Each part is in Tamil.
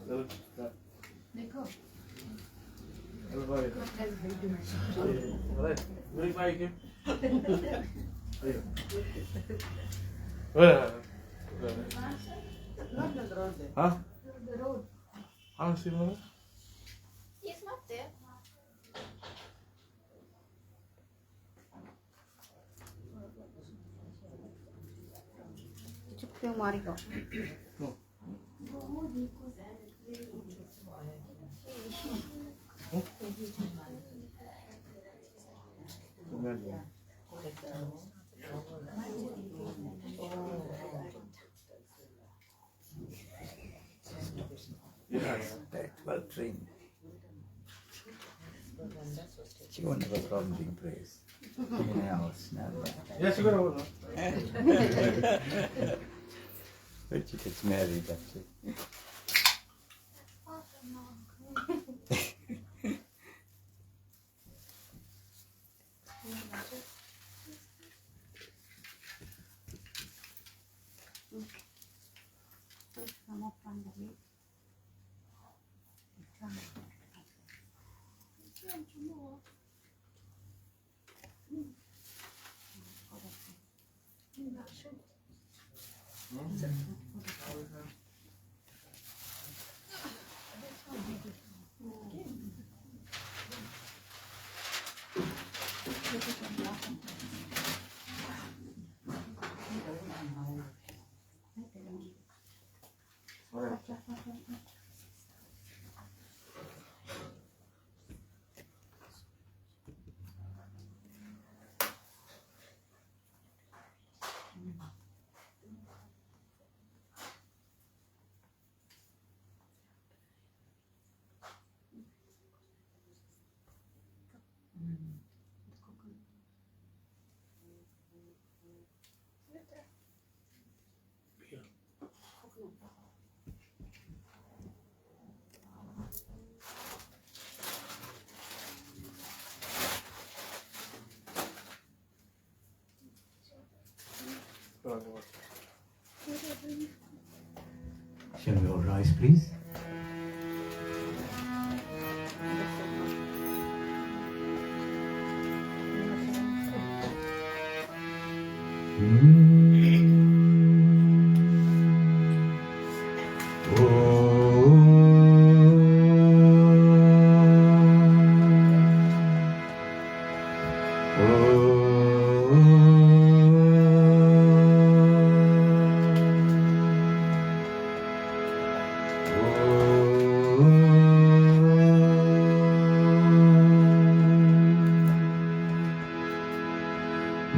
देखो Huh? Honestly, no. It's not there. चुपके मारी को That's well trained. She won't have a problem being praised. In a house, never. Yes, you got to. But she gets married, that's it. Shall we all rise, please?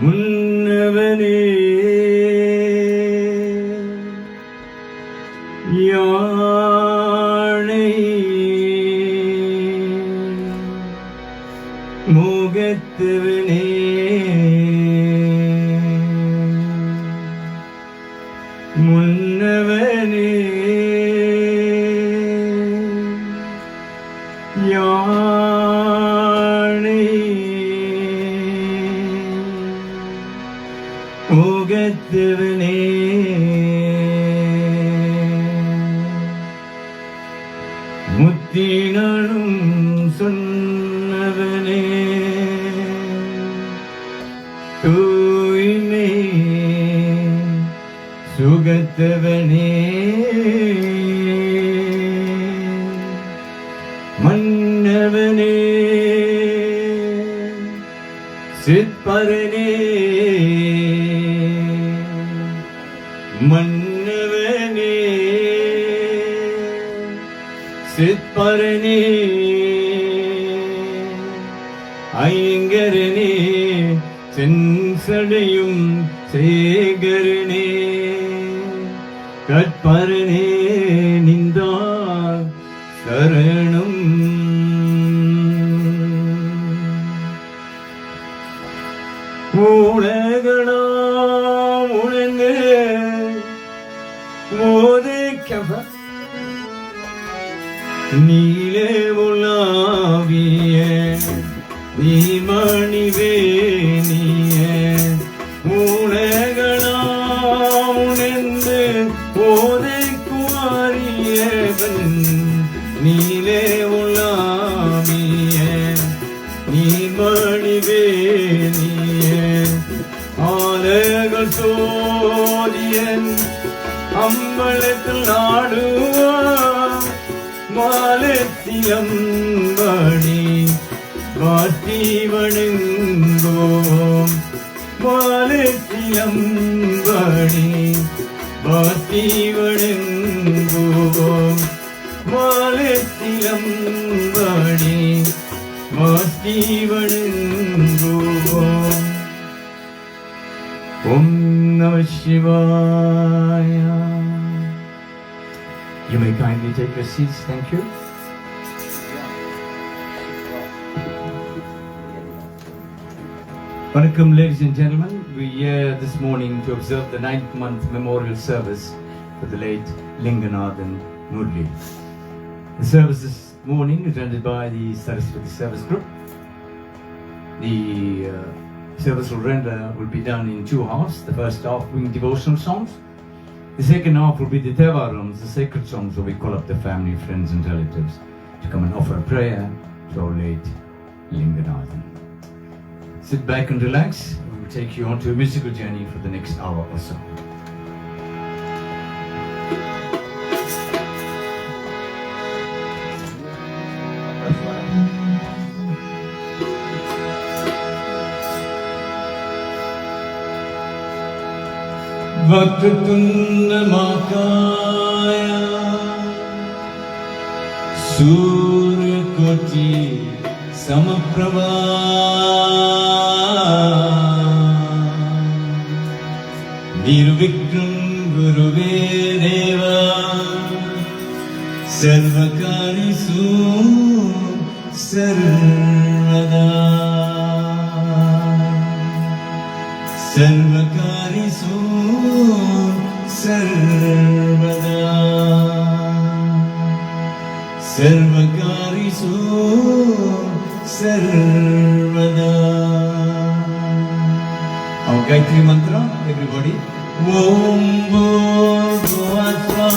முன்னவனே யாழை முகத்தவனே முன்னவனே முகத்தவனே முத்தினாலும் சொன்னவனே தூய்மை சுகத்தவனே மன்னவனே சிற்பரனே மன்னவனே சிற்பரனே ஐங்கரனே சென்சடையும் சேகரனே கற்பரனே நின்றார் சரணம் உலகளாம் உணர்ந்து மோதிக்கவ நீலே உலாவிய நீமணிவேணிய உலகளாம் உணர்ந்து போதை குமாரியவன் நீலே உலாமிய நீர்மணிவே நீயே ஆலகள் சோதியன் அம்பலத்தில் நாடுவான் மாலத்திலம் பணி வாட்டி வணங்குவோம் மாலத்திலம் பணி வாட்டி வணங்குவோம் மாலத்திலம் பணி வாட்டி வணங்குவோம். ஓம் நம சிவாய. You may kindly take your seats. Thank you. Welcome, ladies and gentlemen. We are here this morning to observe the 9th month memorial service for the late Linganathan Murli. The service this morning is rendered by the Saraswati Service Group. The service will be done in two halves. The first half being devotional songs. The second half will be the Tevarams, the sacred songs where we call up the family, friends and relatives to come and offer a prayer to our late Linganathan. Sit back and relax. We will take you on to a musical journey for the next hour or so. Vakratunda महाकाय सूर्यकोटि समप्रभा निर्विघ्नं गुरुवे देवा सर्वकार्येषु सर्वदा सर्वकार्येषु सर्वदा सर्वकार्येषु सर्वदा. Our Gayatri mantra, everybody. Om Bhurvasva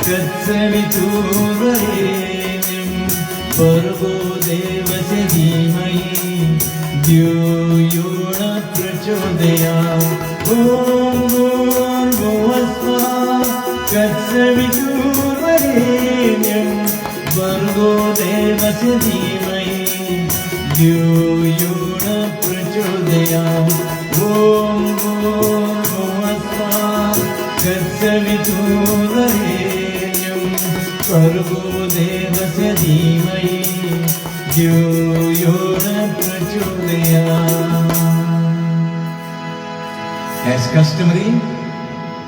Tatsaviturvarenyam Bhargo Devasya Dhimahi Dhyo Yo Na Prachodayat. Om Bhurvasva Tatsaviturvarenyam Bhargo Devasya Dhimahi Dhyo Yo Na Prachodayat. Om Bhurvasva Tatsaviturvarenyam Bhargo Devasya Dhimahi Dhyo Yo Na Prachodayat. As customary,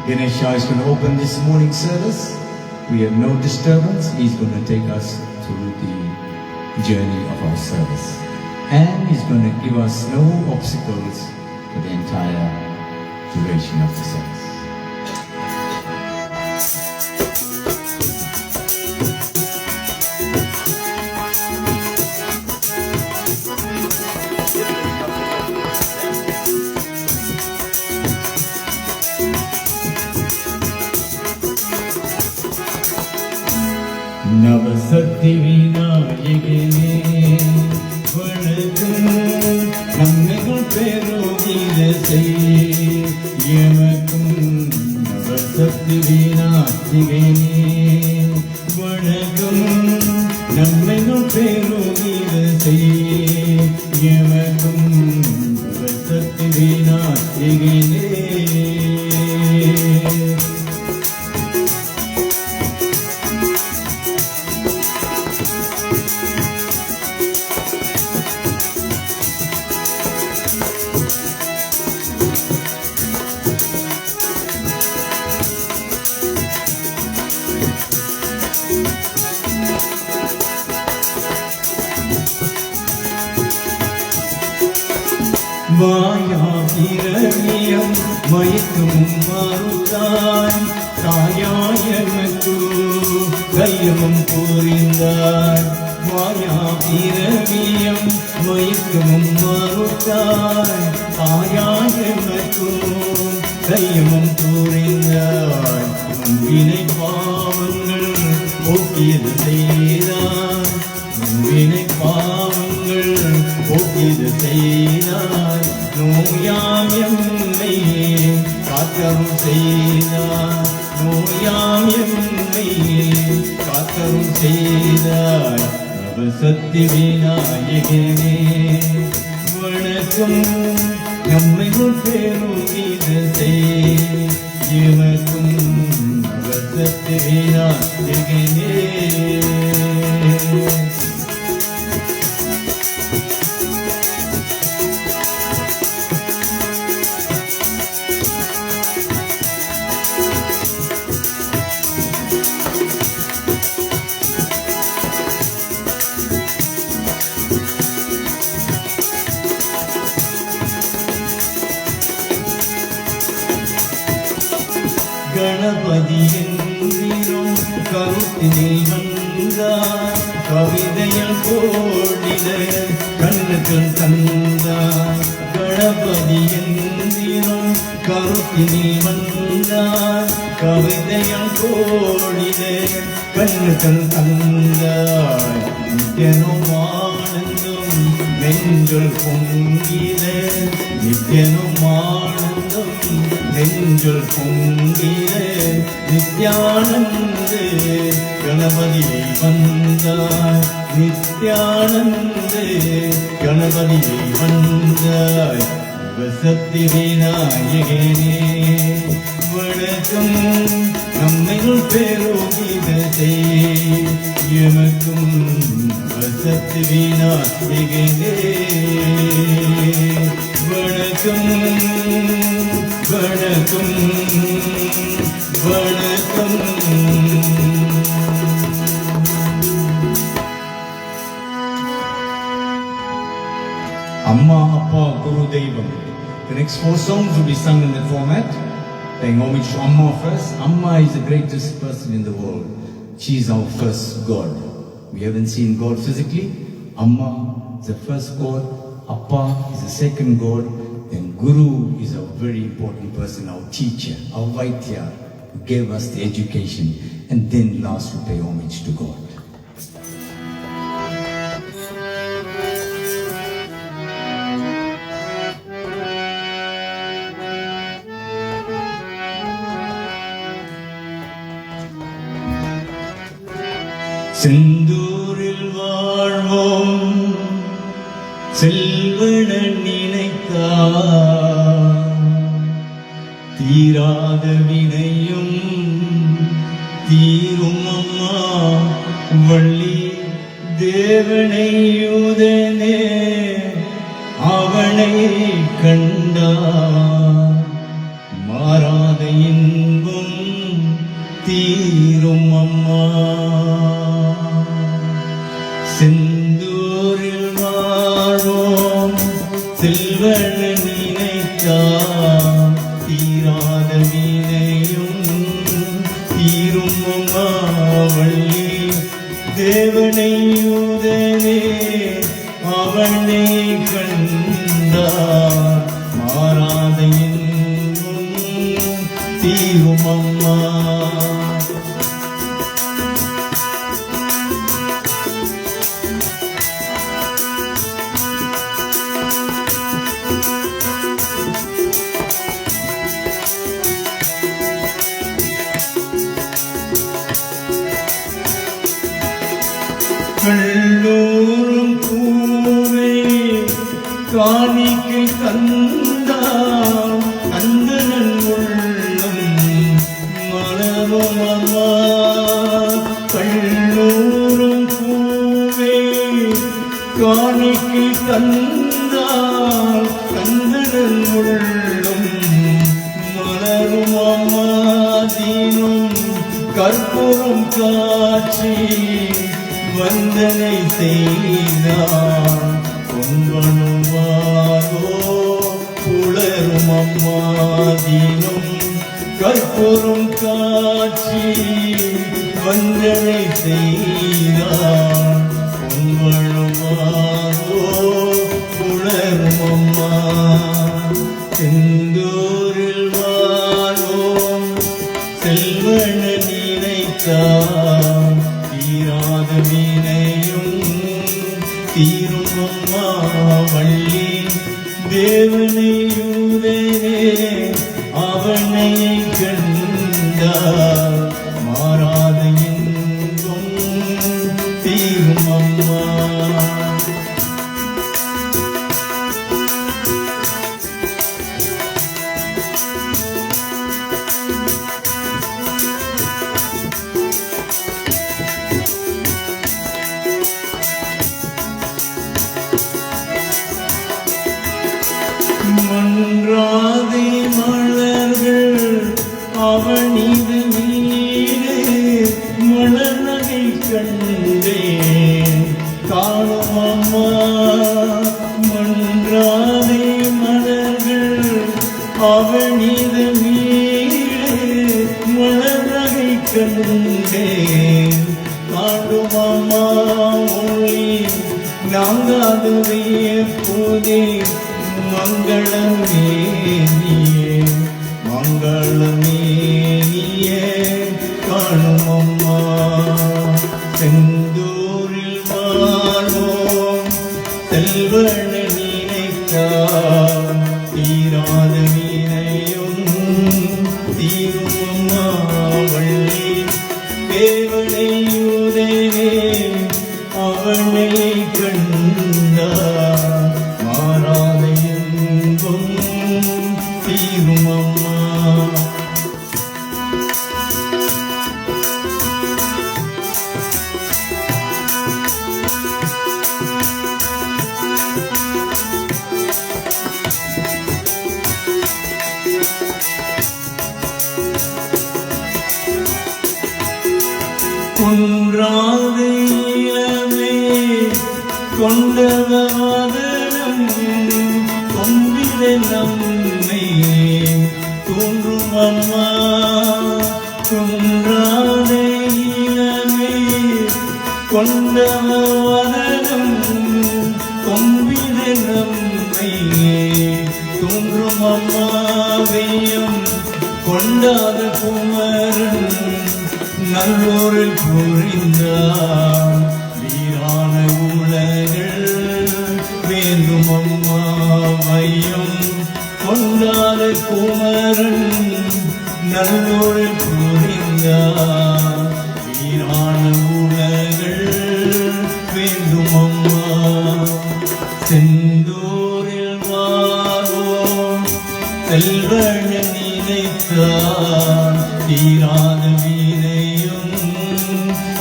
Ganesha is going to open this morning service. We have no disturbance. He's going to take us through the journey of our service. And he's going to give us no obstacles for the entire duration of the service. Navasakthi விநாயகனே வணக்கம். நன்மைகள் பெருகிட செய்யமக்கும். நவசக்தி விநாயகனே வணக்கம். நன்மைகள் பெருகிட செய்யமக்கும். நவசக்தி விநாயகனே. மாயாபிரவியம் மயக்கும் மறுத்தாய். தாயாயமக்கு கையமும் புரிந்தாய். மாயாபிரவியம் மயக்கும் மறுத்தாய். தாயாயமக்கு கையமும் புரிந்தாய். முன்வினை பாவங்கள் போக்கியது செய்தார், முன்வினை பாவங்கள் போக்கியது செய்தார், நோயாம் எம்மை காத்தரும் செய்தார், நோயாம் எம்மை காத்தரும் செய்தார். சக்தி விநாயகனே வணக்கம், நம்மை பேருகிது செய்வக்கும் சக்தி விநாயகனே. கணபதி என்றிரும் கருத்தினில் வந்தார், கவிதையில் கோடிட கண்ணுகள் தந்தார். கணபதி என்றிரும் கருத்தினில் வந்தார், கவிதையில் கோடிட கண்ணுகள் தந்தார். நித்தியனும் ஆனந்தம் நெஞ்சுள் பொங்கிட, நித்தியனும் ஆனந்தம் நெஞ்சுள் பொங்கிட, நித்யானந்த கணபதியை வந்தாய், நித்யானந்த கணபதியை வந்தாய். சக்தி விநாயகனே வணக்கம், நம்மையுள் பெருகித செய்யமக்கும் சக்தி விநாயகனே வணக்கம், வணக்கம், வணக்கம். Amma, Appa, Guru, Devam. The next 4 songs will be sung in that format. Paying homage to Amma first. Amma is the greatest person in the world. She is our first God. We haven't seen God physically. Amma is the first God. Appa is the second God. Then Guru is a very important person, our teacher, our Vaidya, who gave us the education. And then last we pay homage to God. செந்தூரில் வாழ்வோம் செல்வனன் நினைத்தார், தீராத வினையும் தீரும் அம்மா வள்ளி தேவனையுதனே அவனை கண்டார், மாறாத இன்பம் தீரும் அம்மா. செந்தூரில் வாழோம் செல்வன் நினைத்தார், தீராத வினையும் தீரும் அம்மா வள்ளி தேவனையுதனே அவனை கண்டார், மாறாத இன்பம் தீரும் அம்மா. கல்லூரும் பூவே காணிக்கை தந்தார், கந்தனன் உள்ளம் மலரும் அம்மா. கல்லூரும் பூவே காணிக்கை தந்தார், கந்தனன் உள்ளம் மலரும் அம்மா. தீனும் கற்பூரம் காட்சி வந்தனை செய்தார், பொன்பனுவாரோ புலரும் அம்மா. தீனும் கற்பூரம் காட்சி வந்தனை செய்தார், பொன்பனுவாரோ புலரும் அம்மா. செந்தூரில் வாழ்வோம் செல்வன நினைத்தால் தீராத வினையும் தீரும் அம்மா வள்ளி தேவனையுதே அவனை கண்டார் மாறாத இன்பம் தீரும் அம்மா. மன்றாதே மலர்கள் அவனிது மீது மலர்நகை கண்டேன் காணும் அம்மா. மன்றாதே மலர்கள் அவனிது மீது மலர்நகை கண்டேன் காணும் அம்மா. ஒளி நாங்காதவே எப்போதே மங்களமே நீயே மங்களமே நீயே காணும் அம்மா. செந்தூரில் வாழ்வோம் செல்வன நினைத்தால் தீராத வினையும் தீரும் அம்மா வள்ளி தேவனையுதே அவனை கண்டார் மாறாத இன்பம் தீரும் அம்மா. குன்றாத இளமே கொண்டவதனம் கொம்பித நம்மை தோன்றும் அம்மா. குன்றாத இளமே கொண்டவதனம் கொம்பித நம்மை தோன்றும் அம்மாவையும் கொண்டாத குமரன் நல்லோரில் புரிந்தார் வீரான உலகள் வேண்டும் அம்மா. மையம் கொண்டாத குமரன் நல்லோரில் புரிந்தார் வீரான உலகள் வேண்டும் அம்மா. செந்தூரில் வாழ்வோம் செல்வன நினைத்தார் தீராத வினையும்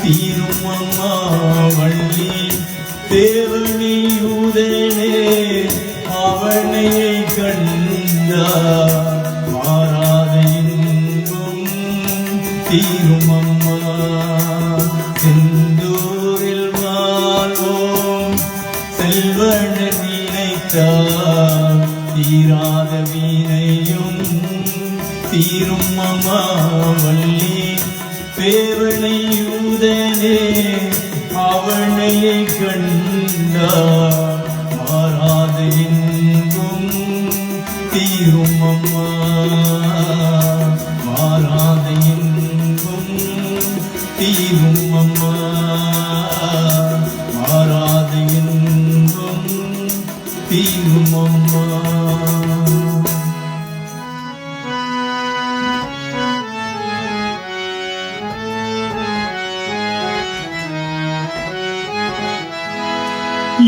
தீரும் அம்மா வள்ளி தேவனையுதே அவனை கண்டார் மாறாத இன்பம் தீரும் அம்மா. செந்தூரில் வாழ்வோம் செல்வன நினைத்தார் தீராத வினையும் தீரும் அம்மா வள்ளி தேவனையுதே அவனை கண்டார் மாறாத இன்பம் தீரும் அம்மா. மாறாத இன்பம் தீரும் அம்மா. மாறாத இன்பம் தீரும் அம்மா.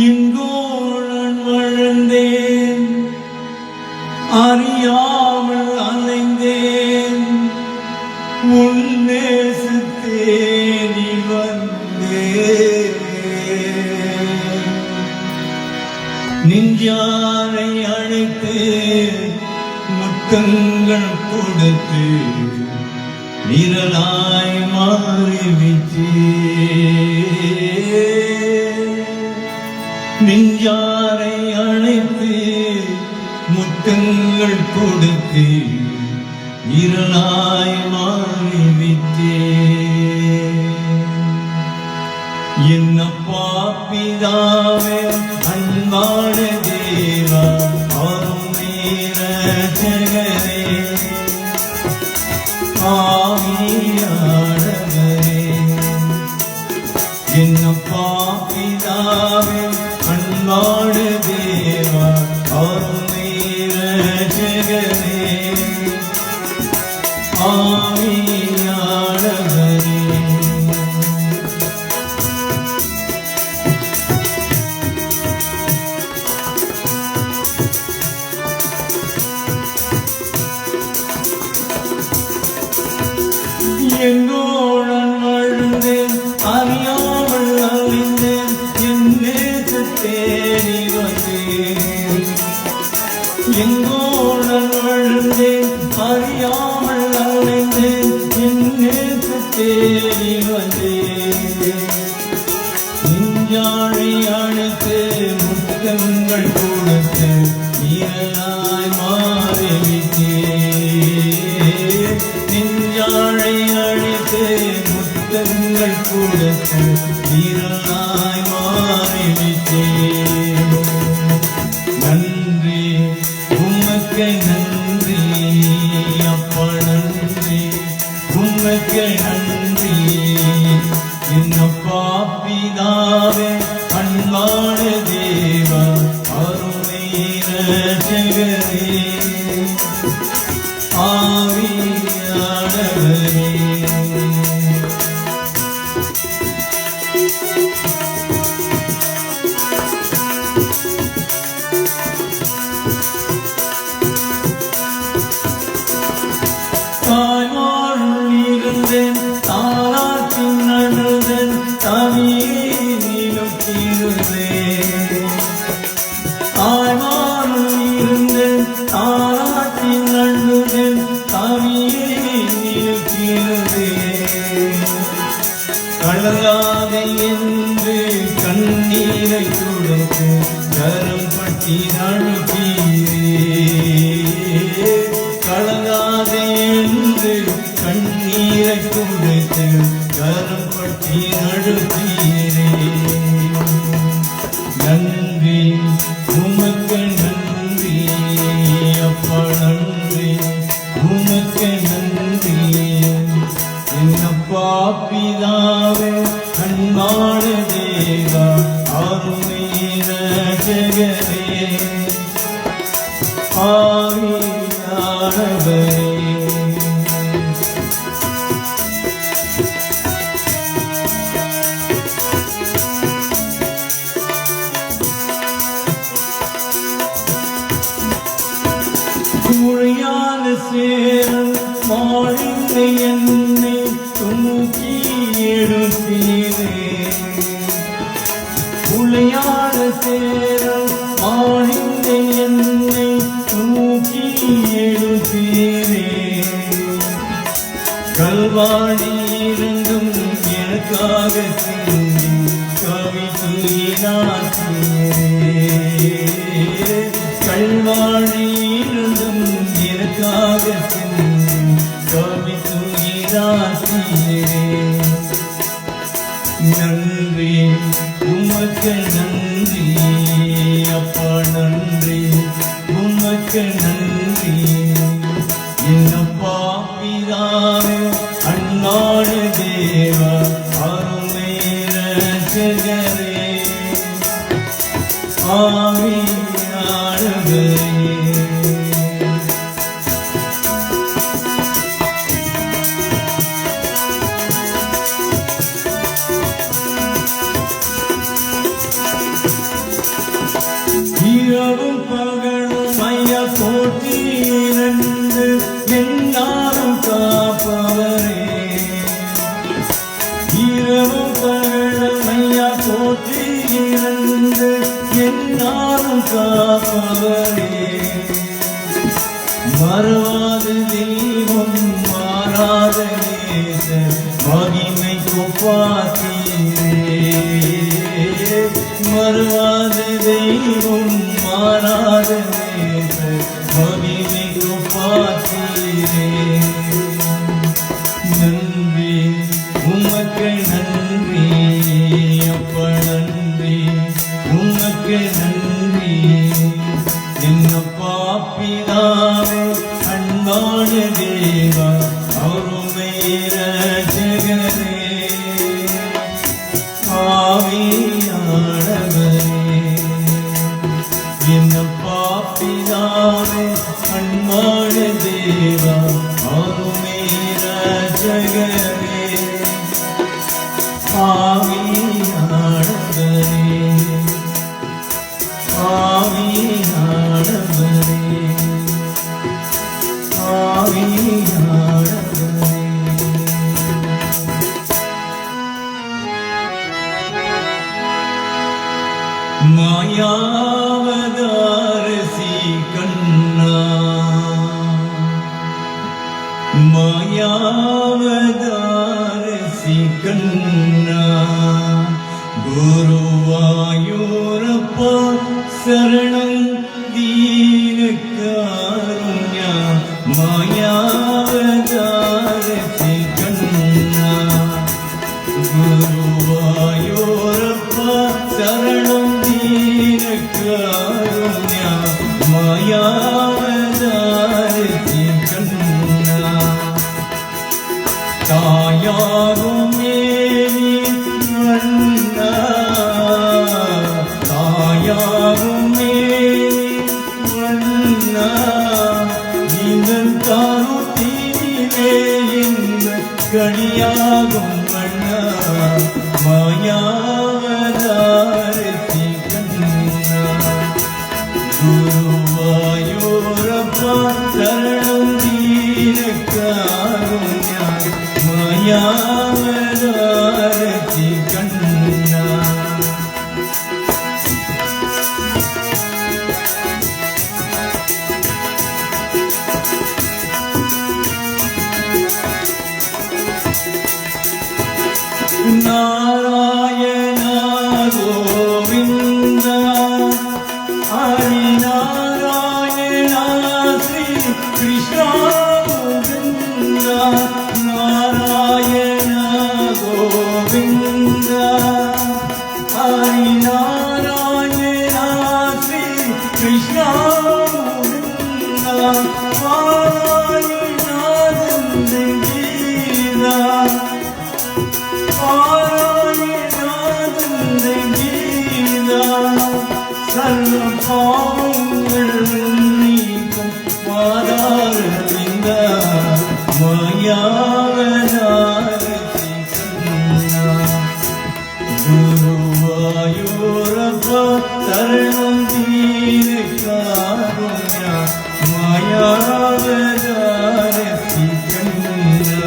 எங்கோடன் வளர்ந்தேன் அறியாமல் அலைந்தேன் உன் நேசத்தேனி வந்தேன். நெஞ்சாரை அழைத்து முத்தங்கள் கொடுத்து நிழலாய் மாறிவிட்டே. நெஞ்சாரை அழைத்து முத்தங்கள் கொடுத்து இருளாய் மாறிவிட்டே. என்னப்பா பிதாவே அன்பான தேவா அருமை இரட்சகரே ஆவியானவரே என்னப்பா பிதாவே அன்பான தேவா அருமை இரட்சகரே ஆவியானவரே எங்கோடன் வாழ்ந்தேன் அறியாமல் அழிந்தேன் என் தேடி வந்தேன் எங்கோடன் வாழ்ந்தேன் அறியாமல் அழிந்தேன் என் தேடி வந்தேன் நெஞ்சாழை அழைத்து முத்தங்கள் கொடுத்து நீராய் மாறிவிட்டேன் நெஞ்சாழை அழைத்து முத்தங்கள் கொடுத்து நீராய் மாறிவிட்டேன் நன்றி உமக்கு நன்றி அப்பா நன்றி உமக்கு நன்றி என்னப்பா பிதாவே அன்பான தேவா அருமை இரட்சகரே ஆவியானவரே தாய்மாருள் இருந்தேன் தாராட்டின் நடுதன் தவியிலும் தீருந்தேன் தாய்மாருள் இருந்தேன் தாராட்டின் நடுதன் தவியிலும் தீருந்தேன் கலங்காதே என்று கண்ணீரை கொடுத்து கரம் பட்டி அழுத்தீரே கலங்காதே என்று கண்ணீரை கொடுத்து கரம் பட்டி அழுத்தீரே நன்றி உமக்கு நன்றி அப்பா நன்றி உமக்கு நன்றி என்னப்பா பிதாவே அன்பான தேவா அருமை இரட்சகரே ஆவியானவரே குழையான சேரம் மாழிந்த என்னை தூக்கி எடுத்தீரே குழையான சேரம் மாழிந்த என்னை தூக்கி எடுத்தீரே கல்வாடி இருந்தும் எனக்காக சிந்தி கவி துயினாற்றீரே கல்வாடி இருந்தும் எனக்காக சிந்தி கவி துயினாற்றீரே நன்றி உமக்கு நன்றி அப்பா நன்றி உமக்கு நன்றி என்னப்பா பிதாவே அன்பான தேவா அருமை இரட்சகரே ஆவியானவரே இரவும் பகலும் ஐயா போட்டியிருந்து என்னாலும் காப்பவரே இரவும் பகலும் ஐயா போட்டியிருந்து என்னாலும் காப்பவரே மறவாத தெய்வம் மாறாத நேச மகிமை கொப்பாத்தீரே மறவாத தெய்வம் மாறாத நேச மகிமை கொப்பாத்தீரே நன்றி உமக்கு நன்றி அப்பா நன்றி உமக்கு நன்றி என்னப்பா பிதாவே அன்பான தேவா அருமை இரட்சகரே ஆவியானவரே ஆவியானவரே ஆவியானவரே மாயாவதாரசி கண்ணா மாயாவதாரசி கண்ணா குருவாயூரப்பா சரணம் தீனக்காருண்ய மாயாவதாரசி கண்ணா குருவாயூரப்பா சரணம் தீனக்காருண்ய மாயாவதாரசி கண்ணா தாயாரும் மேனி மன்னா தாயாரும் மேனி மன்னா நீங்கள் தாருத்திலே இந்த கணியாகும் மன்னா மாயாவதாரசி கண்ணா குருவாயூரப்பா சரணம் தீனக்காருண்ய மாயாவதாரசி கண்ணா நாராயண கோவிந்த ஹரி நாராயண ஸ்ரீ கிருஷ்ண கோவிந்த நாராயண கோவிந்த ஹரி நாராயண ஸ்ரீ கிருஷ்ண கோவிந்த நாராயண கீதா சர்வ பாவங்கள் நீக்கும் வாதாரவிந்த மாயாவதாரசி கண்ணா குருவாயூரப்பா சரணம் தீனக்காருண்ய மாயாவதாரசி கண்ணா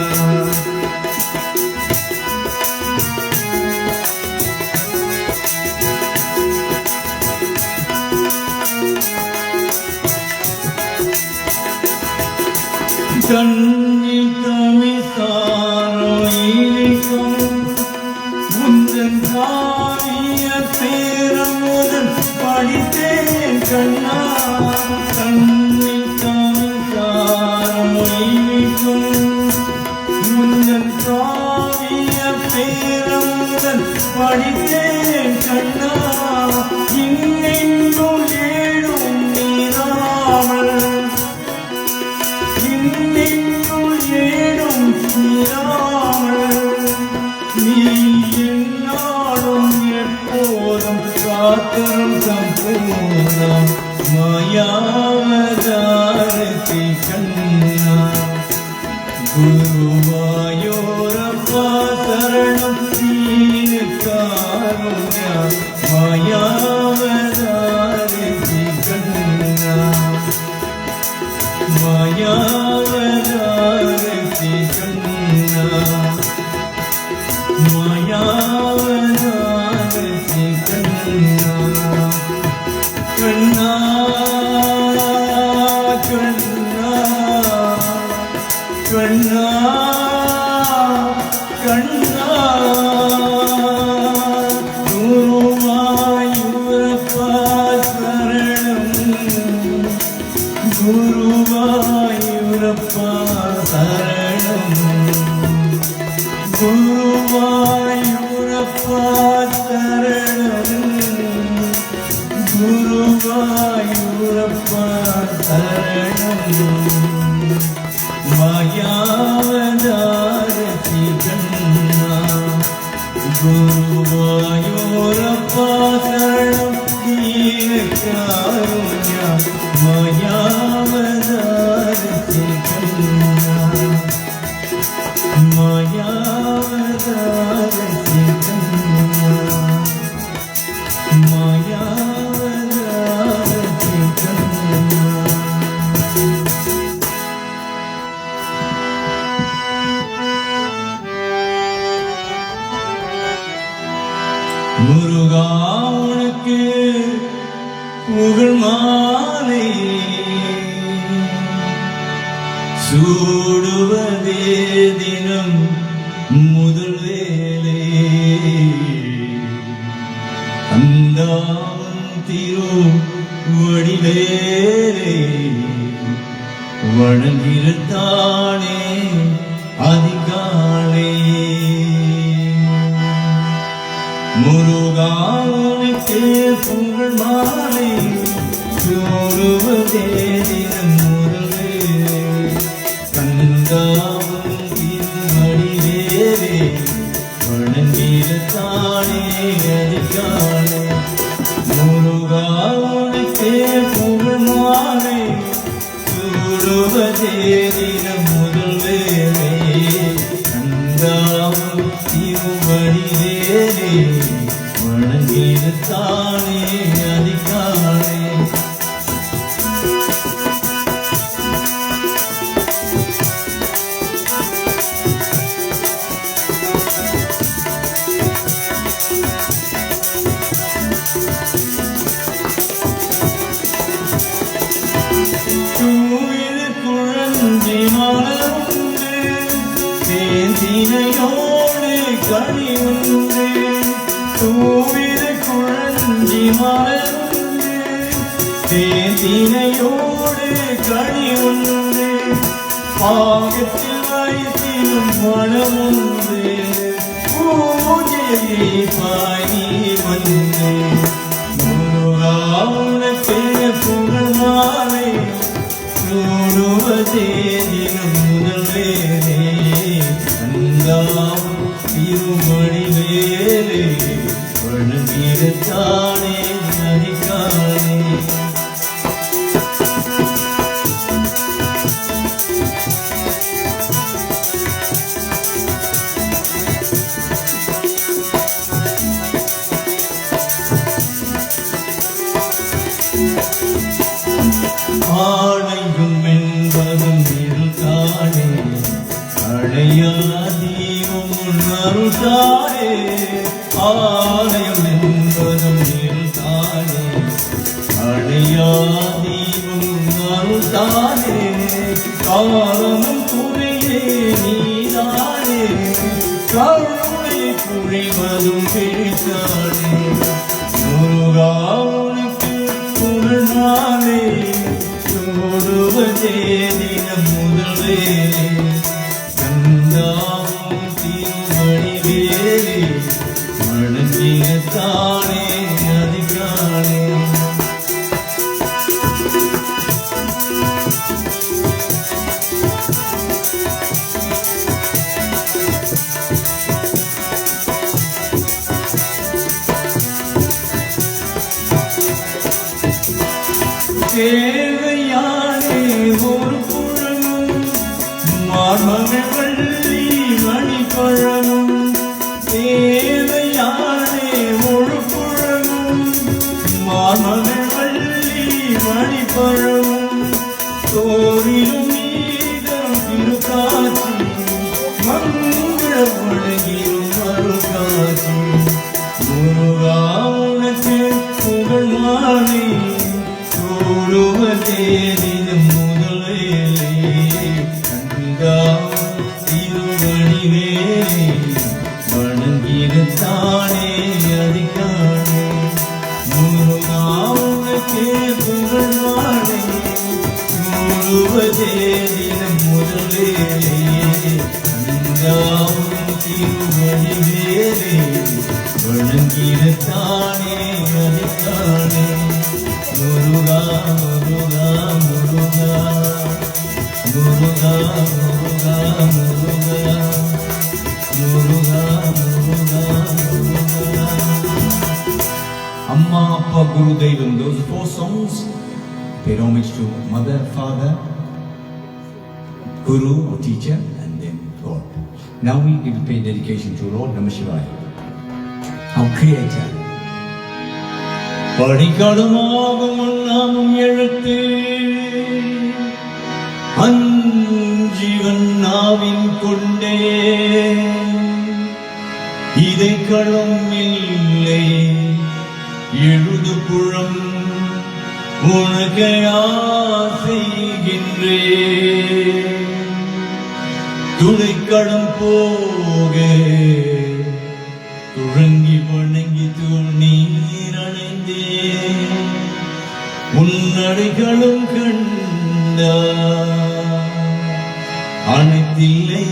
கண்ணில் தமிசாரோயிலிக்கும் முந்தன் காவிய பேரமுதன் படித்தேன் கண்ணா கண்ணில் தமிசாரோயிலிக்கும் முந்தன் காவிய பேரமுதன் படித்தேன் கண்ணா இன்னெங்கும் ஏடும் நீராமல் இன்னெங்கும் ஏடும் நீராமல் நீ என்னாலும் எப்போதும் காத்தரும் சம்பூர்ணம் மாயாவதாரசி கண்ணா குருவாயூரப்பா சரணம் தீனக்காருண்ய மாயாவதாரசி கண்ணா மாயாவதாரசி கண்ணா மாயாவதாரசி கண்ணா கண்ணா கண்ணா கண்ணா கண்ணா குருவாயூரப்பா சரணம் குருவாயூரப்பா சரணம் குருவாயூரப்பா சரணம் குருவாயூரப்பா சரணம் மாயாவதாரசி கண்ணா குருவாயூரப்பா சரணம் தீனக்காருண்ய மாயாவதாரசி கண்ணா மாயாவதாரசி முருகா உனக்கு புகழ் மாலை சூடுவதே தினம் முதல் வேலை அந்தாவன் திருவடிவேலை வணங்கிருத்தானே அதிகாலை முருகானுக்கு புகழ் மாலை சூடுவதே தினம் முதலே கந்தாவன் திருவடிவேலை வணங்கிருத்தானே அதிகாலை முருகானுக்கு புகழ் மாலை சூடுவதே தினம் முதல் வேலை கந்தாவும் திருவடிவேலை வணங்கிருத்தானே அதிகாலை தேசினையோடு கனி உண்டு தூவிரு குழஞ்சி மலர்ந்து தேசினையோடு கனி உண்டு பாகத்தில் வயசிலும் மனமுண்டு பூஜையை பாய் வந்து முருகாவுனக்கு புகழ் மாலை சூடுவதே தினம் முதல் வேலை அந்தாவும் திருமணிவேலை வணங்கிருத்தானே அதிகாலை ஆணையும் என்பதும் இருக்கானே அடையாதீவும் அருள்தானே ஆலயம் என்பதும் இருக்கானே அடையாதீவும் அருள்தானே காலமும் குறியே நீதானே கருணை புரிவதும் பிடித்தானே முருகாவுனக்கு புகழ் மாலை சூடுவதே தினம் முதல் வேலை கந்தாவும் திருவடிவேலை வணங்கிருத்தானே அதிகாலை தேவையானே ஒரு புழமும் மார்மகள் வள்ளி மணிப்பழமும் தேவையானே ஒரு புழமும் மார்மகள் வள்ளி மணிப்பழமும் தோரிலும் நீதம் திருக்காட்சி மங்கள வழங்கியும் அருள்காட்சி முருகாவுனக்கு புகழ் மாலை சூடுவதே தினம் முதல் வேலை கந்தாவும் திருவடிவேலை வணங்கிருத்தானே அதிகாலை முருகாவுனக்கு புகழ் மாலை சூடுவதே தினம் முதல் வேலை கந்தாவும் திருவடிவேலை வணங்கிருத்தானே அதிகாலை Muruga Muruga Muruga Muruga Muruga Muruga Muruga Muruga Muruga Amma, Appa, Guru, Devam. Those 4 songs paid homage to Mother, Father, Guru or teacher, and then God. Now we need to pay dedication to Lord Namah Shivaya, our Creator. படிக்கடுமாகும் நாமும் எழுத்து அஞ்சீவன் நாவின் கொண்டே இதைக்களும் இல்லை எழுது புறம் உனக்கு ஆசைகின்றே துளைக்களம் போக துழங்கி வணங்கி தூணீர் அணைந்தே உன்னடைகளும் கண்ட அனைத்தில்லை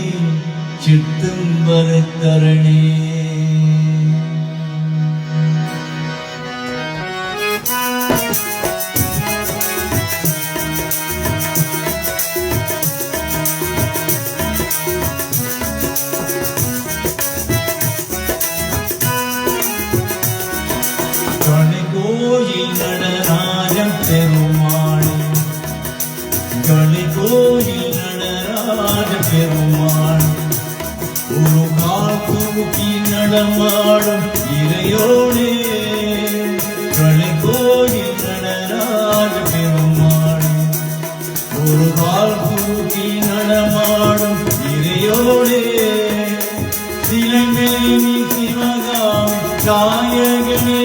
சித்தம் வரத்தரணே கோயில் நடராஜம் பெருமாள் களி கோயில் நடராஜ பெருமாள் ஒரு கால் தூக்கி நடமாடும் இறையோடே களி கோயில் நடராஜ பெருமாள் ஒரு கால் தூக்கி நடமாடும் இறையோடே சிலமேனி சிவகாமி தாயகமே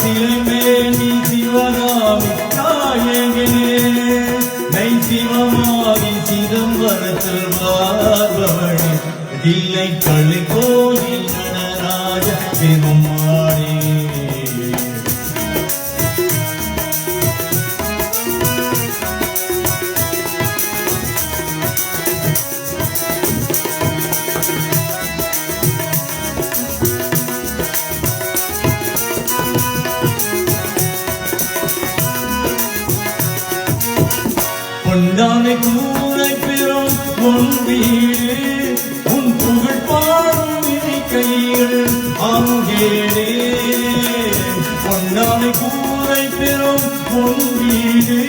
சிலமேனி சிவகாமி தாயகமே நை சிவமாகி சிதம்பரத்தில் வாழ்பவளே தில்லை களி கோயில் நடராஜ பெருமாளே பொன்னானை கூரை பெறும் உன் வீடு உன் புகழ் பாடும் இணை கையில் அங்கேடே பொன்னானை கூரை பெறும் உன் வீடு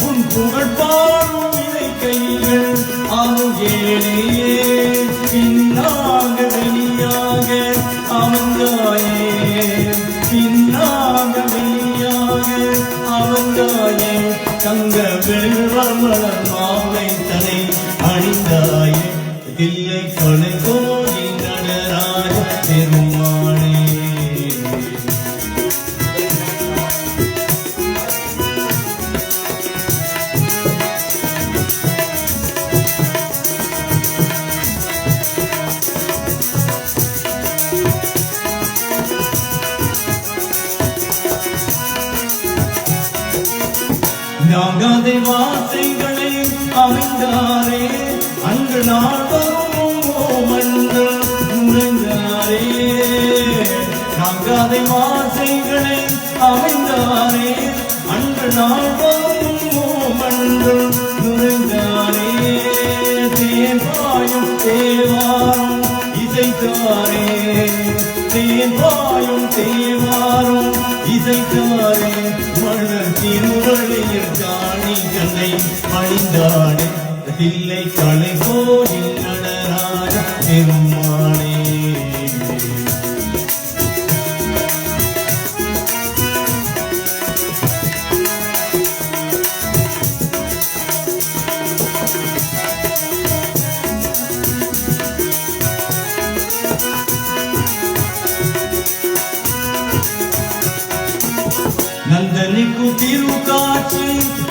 உன் புகழ் பாடும் இணை கையில் அங்கேடே பின்னாக வெளியாக அமர்ந்தாயே பின்னாக வெளியாக அமர்ந்தாயே தங்க வெள்வமலர் மாலை தலை அணிந்தாயே தில்லை களி கோயில் நடராஜ பெருமாளே நாகாதை வார்த்தைகளை அறிந்தாரே அன்று நாள்வரும் மன்றம் நுழைந்தாரே நாகாதை வார்த்தைகளை அறிந்தாரே அன்று நாள்வரும் மன்றம் நுழைந்தாரே தேவாயும் தேவாரும் இசைத்தாரே தேவாயும் தேவாரும் இசைத்தாரே மலர் திருவள்ளியில் காணி கண்ணை அணிந்தானே தில்லை களி கோயில் நடராஜ பெருமாளே நந்தனிக்கு திருக்காட்சி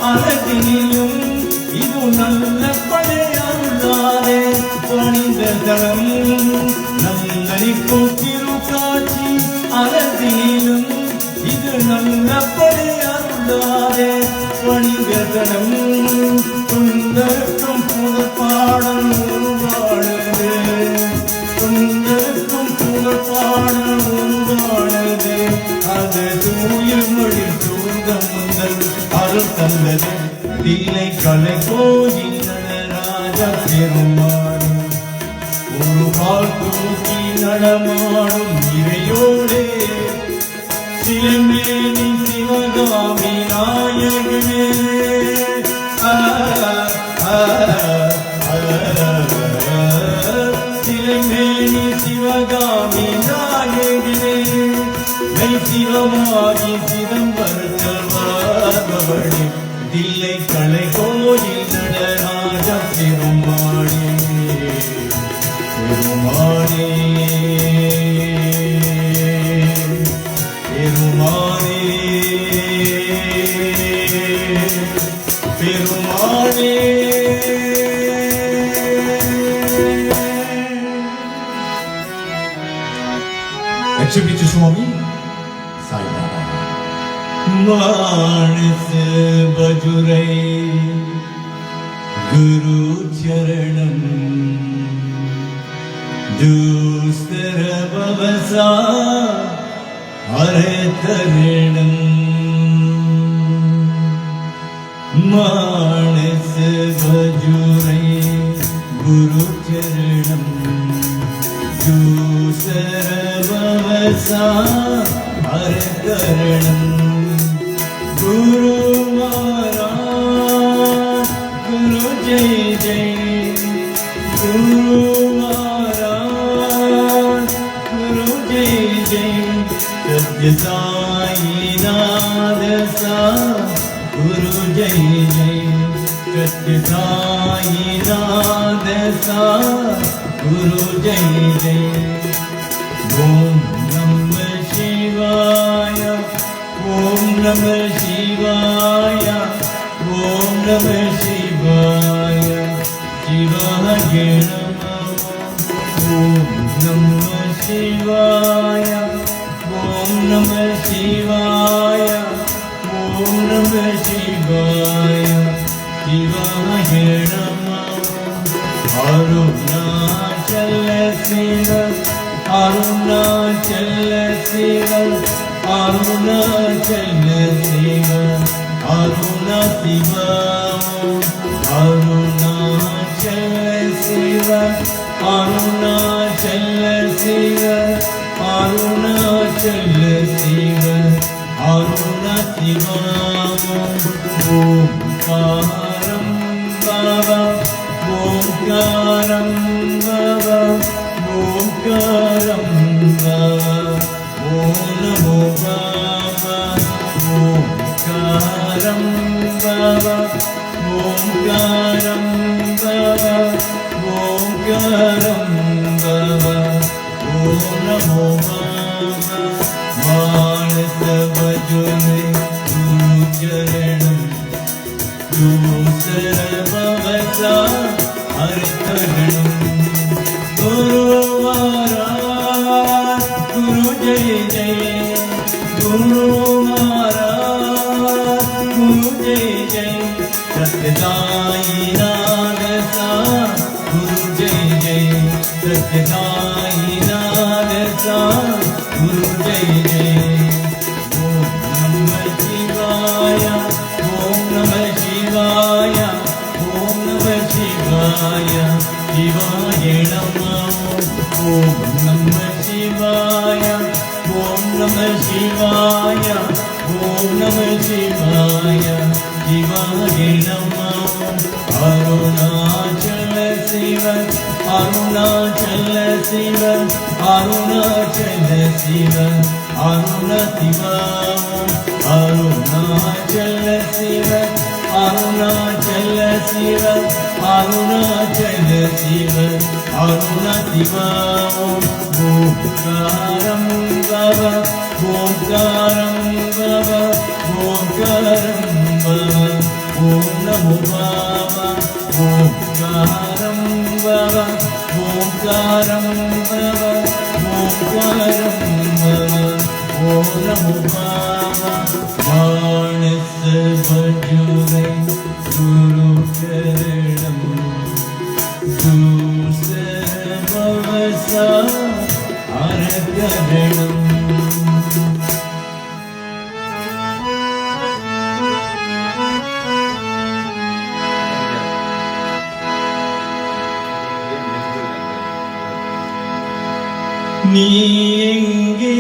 அழகினிலும் இது நல்ல பழையாரே பணிந்த தளம் நந்தனிக்கு திருக்காட்சி அழகினிலும் இது நல்ல பழையாரே பணிந்த தளம் துந்தருக்கும் புகழ்பாடல் உருவாடுது துந்தருக்கும் புகழ்பாடல் உருவாடுது அது தூய மொழி தூர்ந்த முதல் அருள் தந்தது தில்லை களி கோயில் நடராஜ பெருமாள் ஒரு கால் தூக்கி நடமாடும் இறையோடே சிலமேனி சிவகாமி நாயகமே சிலமேனி சிவகாமி நாயகமே சிவமாகி சிதம்பரத்தில் வாழ்பவளே தில்லை களி கோயில் நடராஜ பெருமாளே பெருமாளே பெருமாளே பெருமாளே Exhibit Swami Sai Baba Manis Bajurai Guru Charanam Dustara Bhavasa Haratarinam Manis Bajurai Guru Charanam Dusara Haratarinam Guru Maharaj Guru Jai Jai Guru Maharaj Guru Jai Jai Satya Sai Nada Guru Jai Jai Satya Sai Nada Guru Jai Jai Om Namah Shivaya Om Namah Shivaya Om Namah Shivaya Shivaya Namah Om Namah Shivaya Om Namah Shivaya Om Namah Shivaya Shivaya Namah Arunachala Shiva Arunachala Shiva Arunachala Shiva Aruna Shiva Arunachala Shiva Arunachala Shiva Arunachala Shiva Aruna Shiva Omkaram Baba Omkaram Baba Omkaram Baba Om Namo Baba Omkaram Baba Omkaram Baba Omkaram Baba Om Namo Baba Manasa Bhajane Guru Charanam Dusara Bhavasa Haratarinam Guru Maharaj Guru Jai Jai Guru Maharaj Guru Jai Jai Satya Sai Nada Guru Jai Jai Satya Sai Nada Guru Jai Jai Om Namah Shivaya Om Namah Shivaya Om Namah Shivaya Shivaya Namah Om Namah Shivaya Om Namah Shivaya Om Namah Shivaya Shivaya Namah Arunachala Shiva Arunachala Shiva Arunachala Shiva Aruna Shiva Arunachala Shiva Arunachala Shiva Arunachala Shiva Aruna Shiva Omkaram Baba Omkaram Baba Omkaram Baba Om Namo Baba Omkaram Baba Omkaram Baba Omkaram Baba Om Namo Baba Manasa Bhajurai Guru Charanam Dusara Bhavasa Haratarinam நீ எங்கே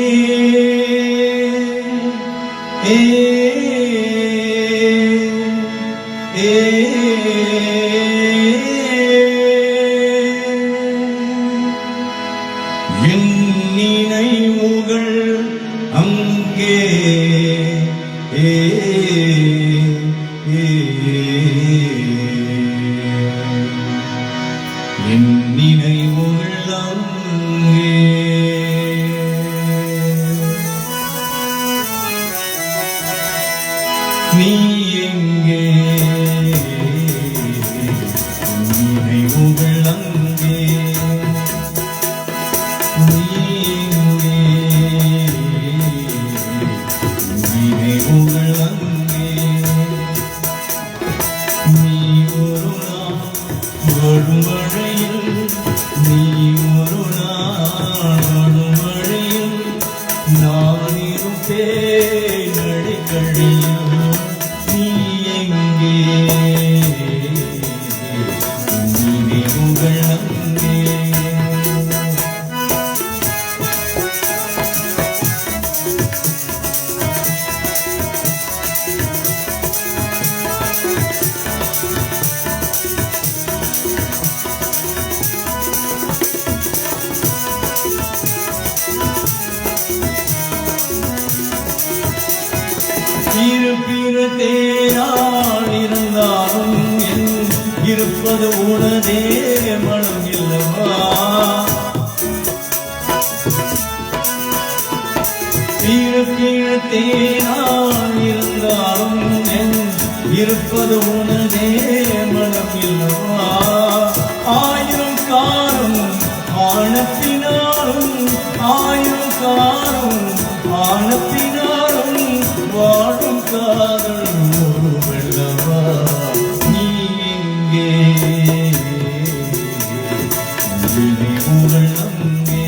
என் நினைவுகள் அங்கே என் நினைவுகள் அங்கே நீ எங்கே நினைவுகள் அங்கே நீ எங்கே நினைவுகள் அங்கே நீ ஒரு நாள் வரும் வழியில் நீ ஒரு நாள் வரும் வழியில் நான் இருப்பேன் அடிக்கடியில் நீ எங்கே நினைவுகள் அங்கே இருப்பிடத்தேயாள் இருந்தாலும் என் இருப்பது உனதே மனம் இல்லவா இருப்பிடத்தேயாள் இருந்தாலும் என் இருப்பது உனதே மனம் இல்லவா ஆயிரம் காலம் ஆனத்தினாலும் ஆயிரம் காலம் ஆனத்தினாலும் வாழும் காதல் ஒரு வெள்ளவா நீ எங்கே நினைவுகள் அங்கே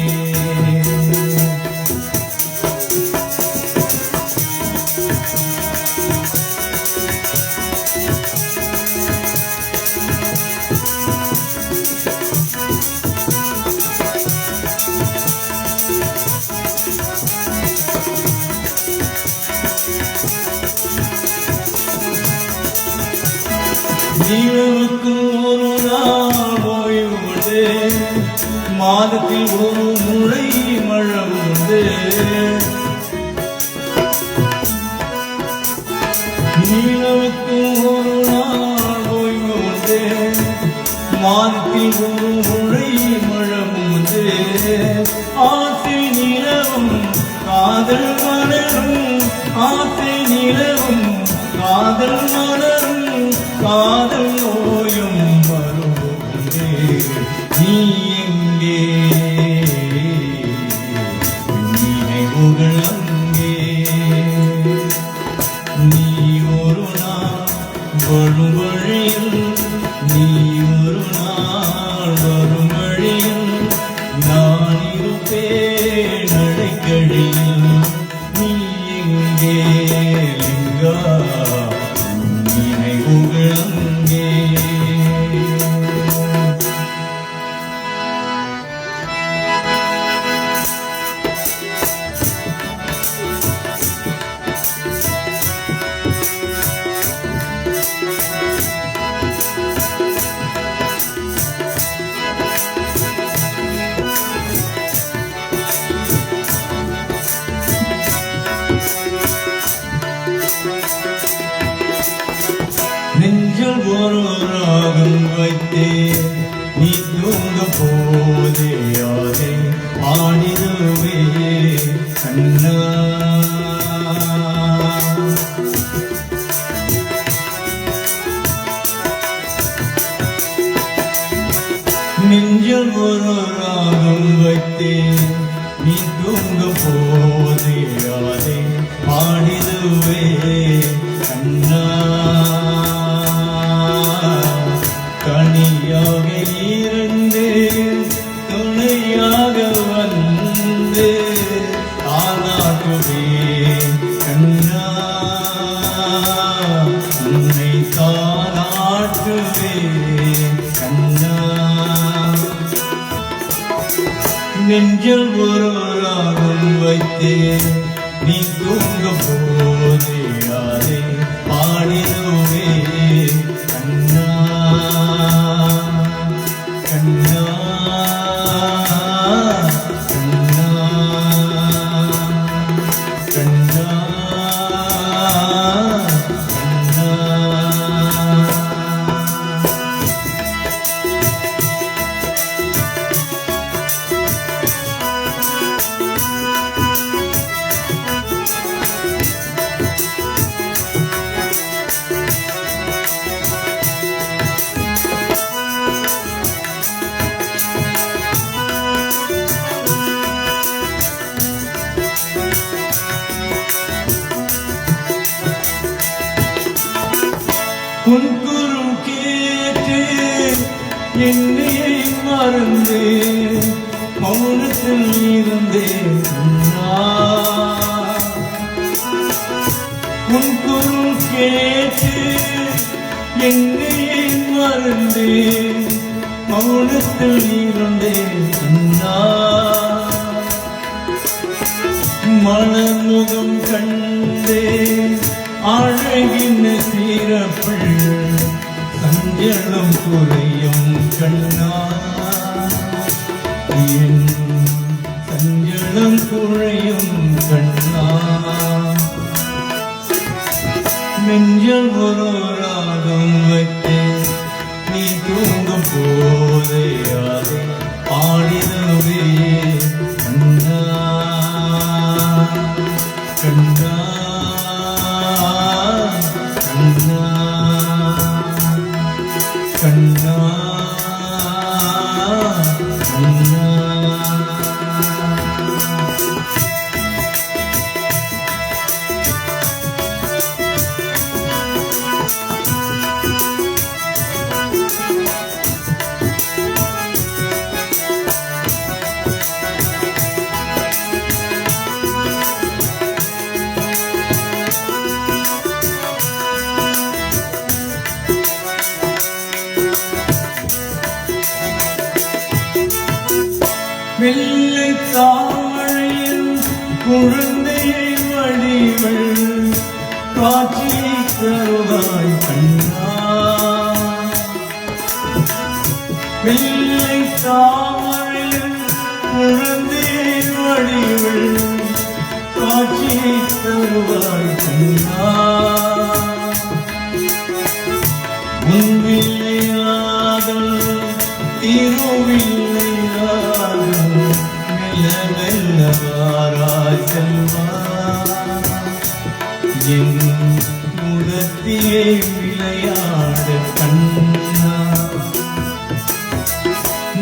நிலவுக்கும் ஒரு நாள் ஓய்வு உண்டு மாதத்தில் ஒரு முறை மழை உண்டு நிலவுக்கும் ஒரு நாள் ஓய்வு உண்டு மாதத்தில் ஒரு முறை மழை உண்டு ஆசை நிலவும் காதல் மலரும் ஆசை நிலவும் காதல் மலரும் காதல் நோயும் வருவதே நீ எங்கே நினைவுகள் அங்கே நீ ஒரு நாள் வரும் வழியில் நீ ஒரு நாள் வரும் வழியில் நான் இருப்பேன் அடைக்கடியில் நீ எங்கே லிங்கா நினைவுகள் அங்கே நெஞ்சில் ஒரு ராகம் வைத்தே நீ தூங்க போதே யாரே ஆடிடுவே கண்ணா நெஞ்சில் ஒரு ராகம் வைத்தே நீ தூங்க போதே யாரே ஆடிடுவே கண்ணா கனியாக இருந்து துணையாக வந்து ஆனாகுவே கண்ணா உன்னை தானாட்டுவே கண்ணா நெஞ்சில் ஒரு ராகம் வைத்தேன் நீ தூங்க போதே யாரே பாடிடுவே கண்ணா கண்ணா கண்ணா கண்ணா கண்ணா என்னையே மறந்து மௌனத்தில் இருந்தேன் உன் குரல் கேட்டு என்னையே மறந்து மௌனத்தில் இருந்தேன் மலர்முகம் கண்டே அழகின் சிறப்பில் சஞ்சலம் குறையும் கண்ணா என் சஞ்சலம் குறையும் கண்ணா நெஞ்சல் ஒரு ராகம் வைத்து நீ தூங்கும் போதே அதை பாடினவே கண்ணா கண்ணா கண்ணா கண்ணா கண்ணா வெள்ளை தாமழையில் குழந்தையை வடிவள் காட்சியை தருவாய் கண்ணா வெள்ளை தாமழையில் குழந்தையை வடிவள் காட்சியை தருவாய் கண்ணா முன்பில்லையாதல் திருவில்லையாதல் மெல்லமெல்லவாராய் செல்வா என் முகத்திலே விளையாட கண்ணா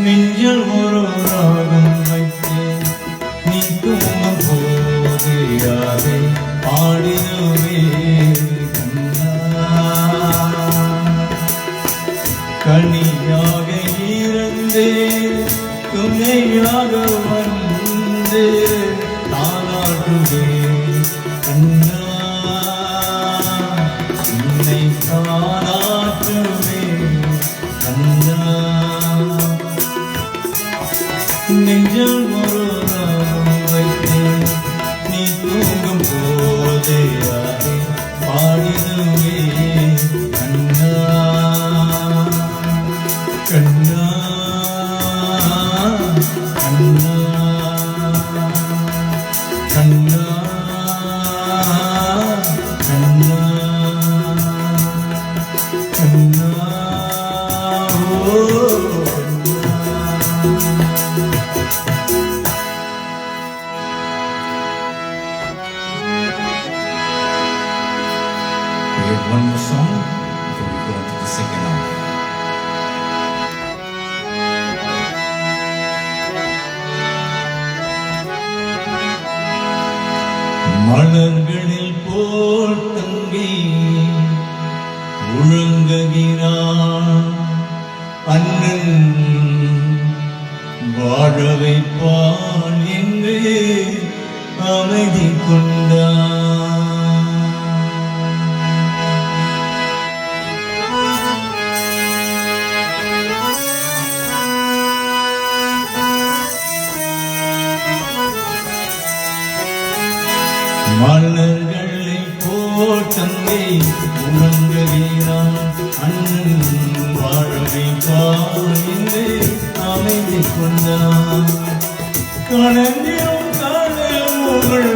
நெஞ்சல் ஒரு ராகம் வைத்து நீ தூங்கும் போது யாரை பாடினவே கனியாக இருந்து துணையாக வந்து தானாட்டுவே கண்ணா உன்னை தானாட்டுவே கண்ணா நெஞ்சல் ஒரு நாளும் வைத்து நீ தூங்கும் போதே அதை பாடினவே கண்ணா கண்ணா கண்ணா கண்ணா கண்ணா கண்ணா ஓ We have one more song before we go on to the second half. மலர்களில் போல் தங்கி உழங்குகிறான் அண்ணன் வாழ வைப்பான் என்று அமைதி கொண்டான் மலர்களை போல் தந்தை உணங்குகிறான் அண்ணன் வாழவை பாய்ந்து அமைதி கொண்டான் கணங்கியும் கனவுகள்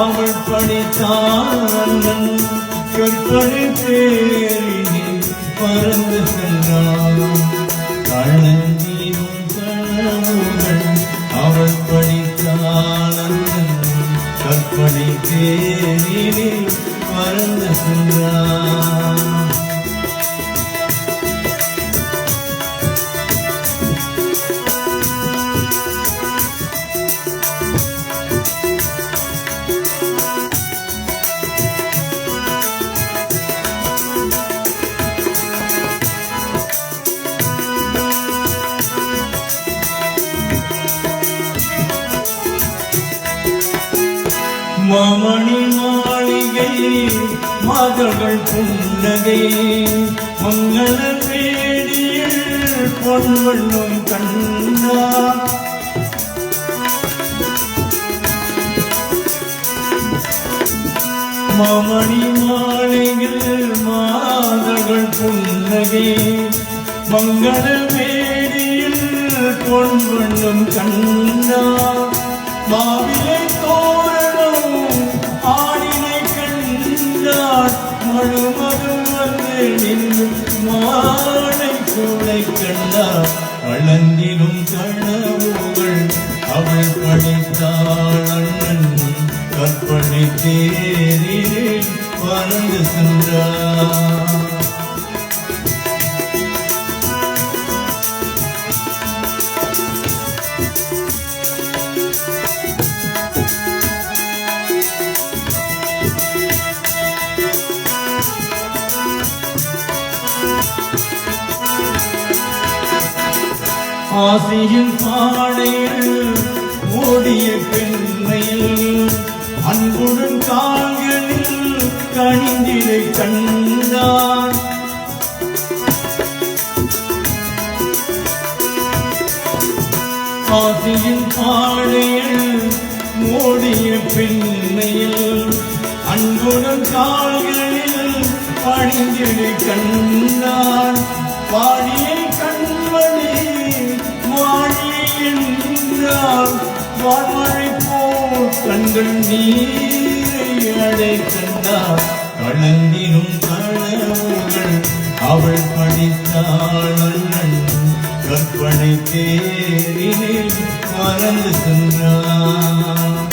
அவள் படித்தான் அண்ணன் கற்பனை பேரினில் பறந்து சென்றான் கணங்கியும் கனவுகள் அவள் படித்தான் அண்ணன் கற்பனை தேனில் பறந்து சென்றான் மாமணி மாளிகை மாதர்கள் புன்னகை மங்கள வேடியில் பொன்வண்ணும் கண்ணா மாமணி மாளிகையில் மாதர்கள் புன்னகை மங்கள வேடியில் பொன்வண்ணும் கண்ணா மாவிலை தோரணம் ஆடினை கண்டாள் மழுமகள் வந்து நின்று மாலை கூடை கண்டாள் வளர்ந்திடும் கனவுகள் அவள் படித்தாள் அண்ணன் கற்பனை தேரில் பறந்து சென்றார் ஆசையின் பாடையில் ஓடிய பெண்மையில் அன்புடன் கால்களில் கணிந்திரை கண்டான் ஆசையின் பாடையில் ஓடிய பெண்மையில் அன்புடன் கால்களில் பணிந்திரை கண்டான் பாடியை கண்மணி என்றால் வான்மழை போல் கண்கள் நீரை அடை கண்டார் கலந்திரும் கனவுகள் அவள் படித்தாள் அண்ணன் கற்பனை தேரினில் மறந்து சென்றார்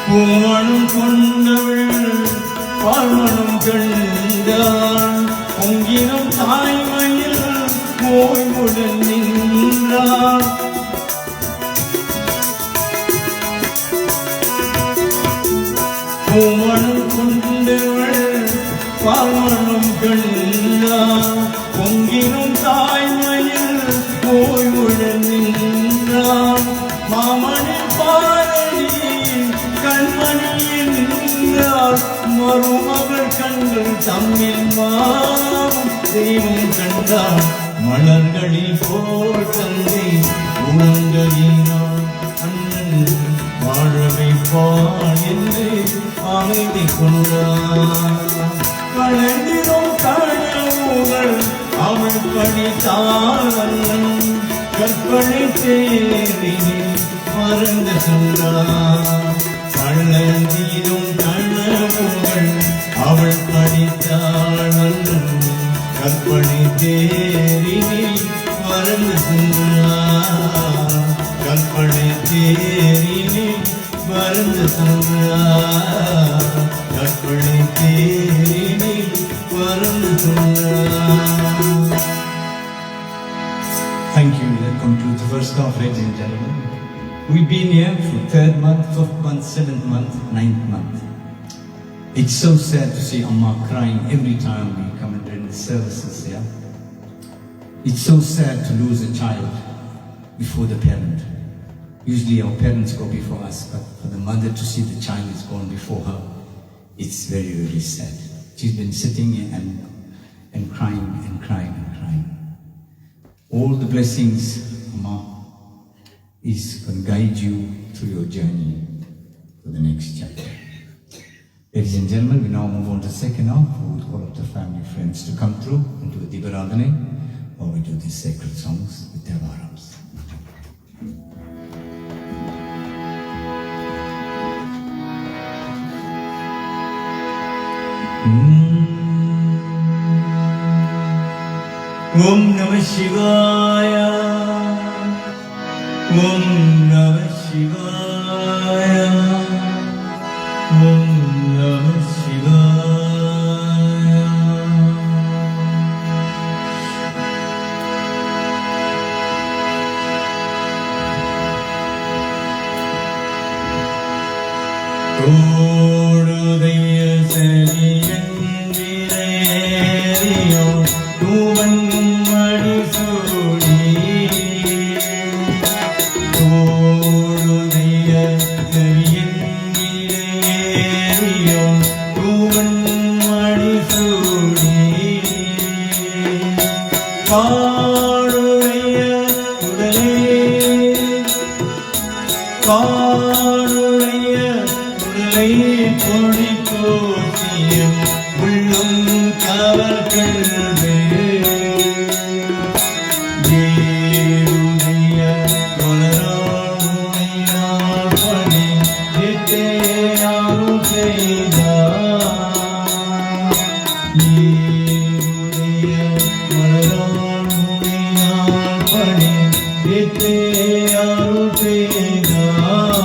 பூமணம் கொண்டவள் பால்மணம் கண்டாள் பொங்கினும் தாய்மையில் ஓய்வுடன் நின்றாள் பூமணம் கொண்டவள் பால்மணம் கண்டாள் பொங்கினும் தாய்மையில் ஓய்வுடன் நின்றாள் மாமணி பாரடி கண்மணியில் நின்றால் மருமகள் கண்கள் தம்மில் மாறும் தெய்வம் கண்டார் மலர்களில் போல் தந்தை உணர்ந்ததினால் அண்ணன் வாழவை பால் என்று அமைதி கொண்டார் கலந்திரும் கனவுகள் அவள் படித்தாள் அண்ணன் கற்பனை தேரினில் மறந்து சென்றார் கள்ளந்தீரும் கனவுகள் அவள் படித்தாள் அண்ணன் கற்பனை தேரினில் மறந்து சென்றார் கற்பனை தேரினில் மறந்து சென்றார் கற்பனை தேரினில் மறந்து சென்றார். Thank you. That concludes the first half, ladies and gentlemen. We've been here for 3rd month, 5th month, 7th month, 9th month. It's so sad to see Amma crying every time we come and attend the services here. It's so sad to lose a child before the parent. Usually our parents go before us, but for the mother to see the child is gone before her, it's very, very sad. She's been sitting and crying and crying and crying. All the blessings, Amma, is going to guide you through your journey to the next chapter. Ladies and gentlemen, we now move on to the second half. We would call up the family friends to come through and do a Dibaradhane, while we do these sacred songs with their arms. Om Namah Shivaya. Om Namah Shivaya. Om Namah Shivaya. காடுடைய உடலே காடுடைய உடலை கொடி போற்றிய உள்ளம் கவர்களே தேருடைய மலராள் பணி எத்தேயாரும் செய்தார் தேருடைய மலராள் பணி எத்தேயாரும் செய்தார்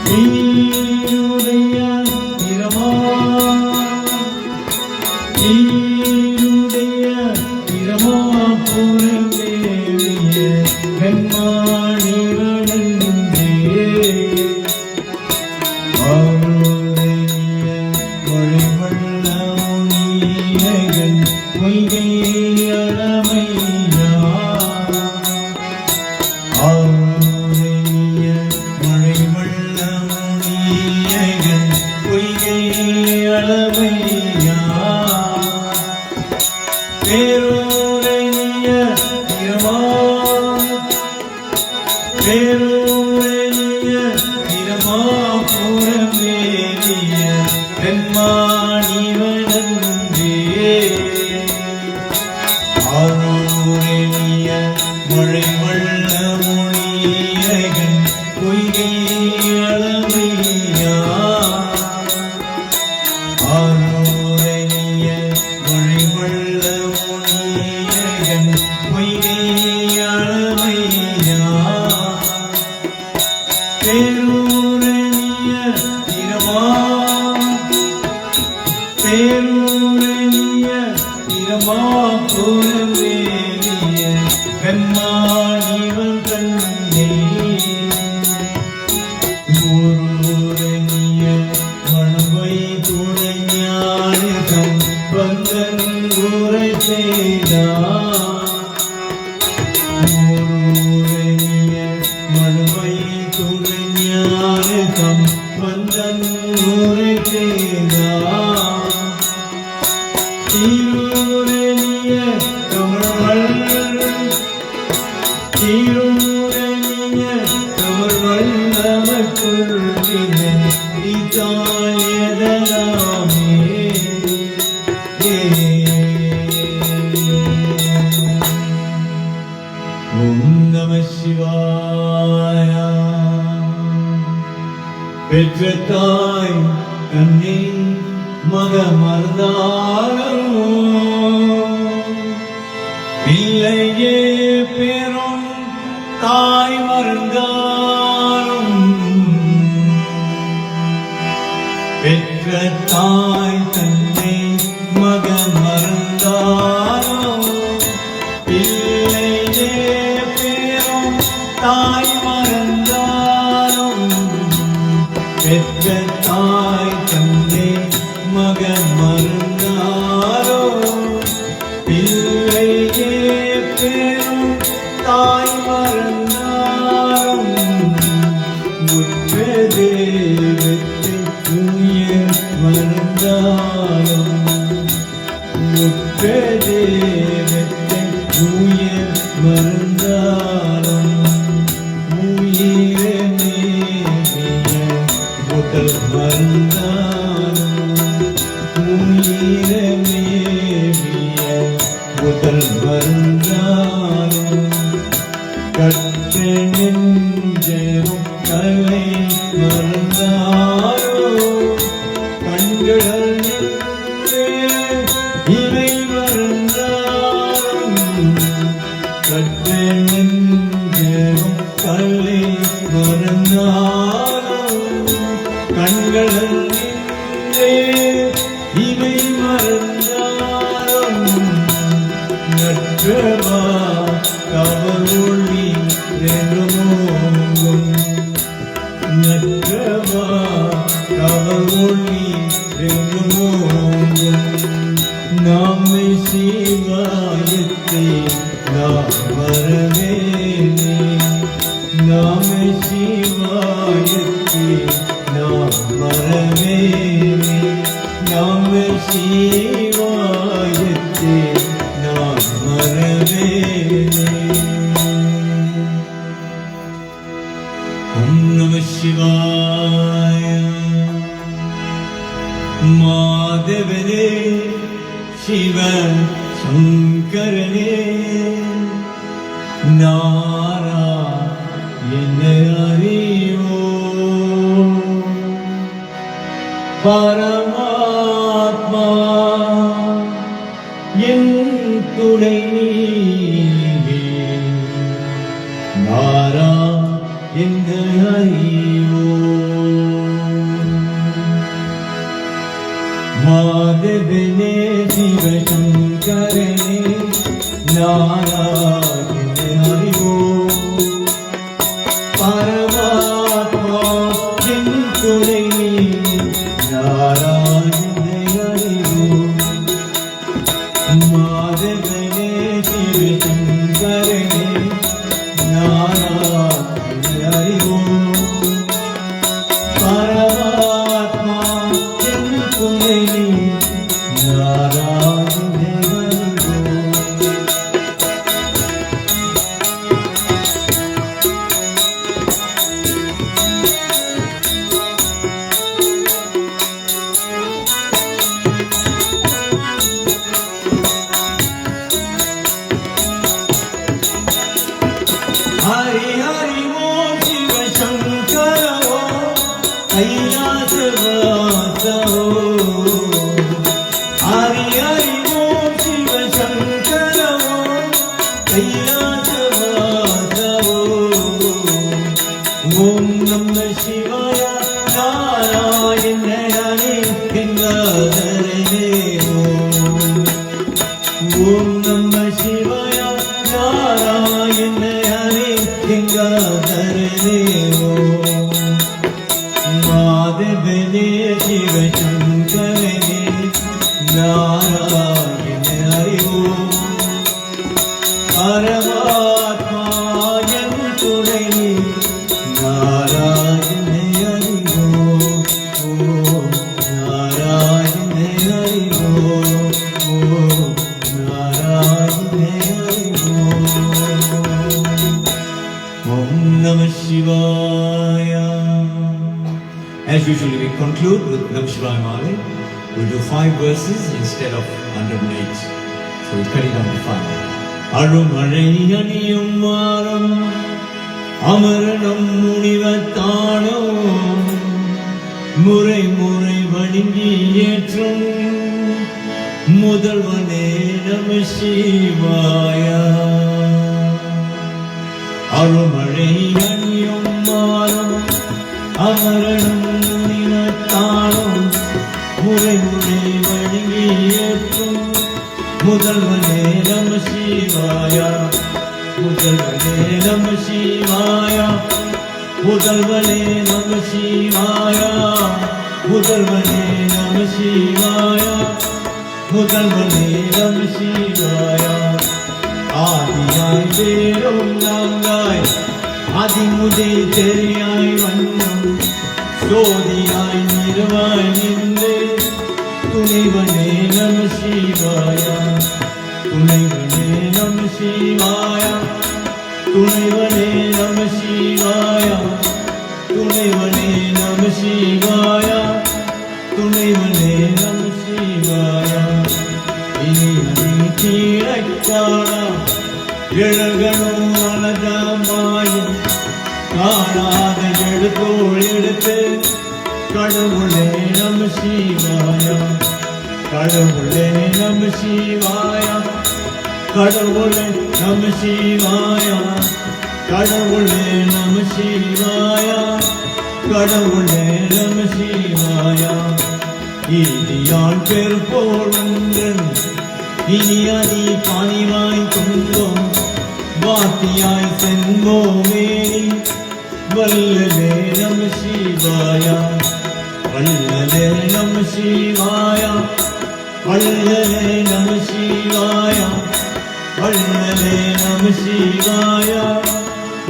நீருடைய இரமா நீருடைய இரமா புறமேறிய வெண்மாணிவனே ஆருடைய மழைவள்ளமுனியகன் பொய்கை அளமையா ஆருடைய மழைவள்ளமுனியகன் பொய்கை அளமையா பேருடைய இரமா பேருடைய இரமா புறமேறிய வெண்மாணிவனே ஆரூரணிய மழைவள்ளமுனியகன் பொய்கை அளமையா ஆரூரணிய மழைவள்ளமுனியகன் பொய்கை அளமையா பேரூரணிய இரமா பேரூரணிய இரமா புறமேறிய வெண்மாணிவன் கண்ணே ஊரூரணிய மணவை துணைஞானம் வந்தன் உரை செய்தார் ஊரூரணிய மணவை துணைஞானம் வந்தன் உரை செய்தார் தீரூரணிய தமிழ் தீரூரணிய தமிழ் நமக்குள்ளின இதாயதலாமே ஓம் நம சிவாய பெற்ற தாய் கண்ணே மகமர்ந்தாரோ இல்லையே பெரும் தாய் மறந்தாரும் பெற்ற தாய் தன்னை மகன் மறந்தாரோ இல்லையே பெரும் தாய் மறந்தாரும் பெற்ற தாய் தன்னை மகன் மறந்தாரோ இல்லையே பெரும் தாய் மறந்தாரும் முற்ற தெய்வத்தை உயிர் மறந்தாரும் முற்ற தெய்வத்தை உயிர் மறந்தாரும் உயிரே முதல் மறந்தாரும் உயிரே முதல் மறந்தாரும் கற்ற நெஞ்சரும் கலை மறந்தாரோ கண்கள் இவை மறந்தாரும் கற்ற நெஞ்சரும் கலை மறந்தாரோ கண்கள் இவை மறந்தாரும் நற்றவா கவலொளி ரெண்டுமோங்கும் நற்றவா கவலொளி ரெண்டுமோங்கும் நாமை சிவாயத்தை நாம் வரவேனே நாமை சிவாயத்தை நாம் வரவேனே நாமை சிவாயத்தை நாம் Madhavene Om Namah Shivaya Madhavene Shiva Shankarane Narayana Hariyo Paramatma என் துணை நீயே நாராயண ஹரியோ மாதவனே சிவசங்கரனே நாராயண ஹரியோ பரமாத்மா என் துணை நீயே நாராயண ஹரியோ மாதவனே சிவசங்கரனே நாராயண ஹரியோ பரமாத்மா என் துணை Narayana ஹரியோ Hari Hari Om Shiva Shankara Om Kailasavasa Om Hari Hari Om Shiva Shankara Om Kailasavasa Om Namah Shivaya Narayana Hare Gangadharane Om Namah Shivaya Narayana Hare Gangadharane Madhavane Shivashankarane Narayana Hare Paramatma en tunai Narayana Hare Narayana Hare Narayana Om Namah Shivaya. As usually we conclude with Namah Shivaya Male. We'll do 5 verses instead of 108. So we cut it down to 5. Arumazhai aniyum varam Amaranam munivattanam Murai murai vadingi yetrum Mudalvane Namah Shivaya. Arumazhai aniyum varam Amaranam munivattanam Murai murai vadingi yetrum Mudalvane Namah Shivaya. Mudalvane Namah Shivaya. Mudalvane Namah Shivaya. Mudalvane Namah Shivaya. Mudalvane Namah Shivaya. ஆதியாய் வேறும் நாங்காய் அதிமுதே தெரியாய் வண்ணம் சோதியாய் நிறுவாய் நின்று துணைவனே நம சிவாயா. துணைவனே நம சிவாயா. துணைவனே நம சிவாயா. துணைவனே நம சிவாயா. துணைவனே நம சிவாயா. இனி நதி கீழக்கானா எழுகணும் அழகமாயும் காணாத எழுத்தோள் எடுத்து கடவுளே நம சிவாயா. கடவுளே நம சிவாயா. கடவுளே நம சிவாயா. கடவுளே நம சிவாயா. கடவுளே நம சிவாயா. இனியான் பெருப்போல் ஒன்றன் இனியதி பாணிவாய் துன்பம் வாத்தியாய் சென்போமேனி வல்லலே நம சிவாயா. வல்லலே நம சிவாயா. வல்லலே நம சிவாயா. வல்லலே நம சிவாயா.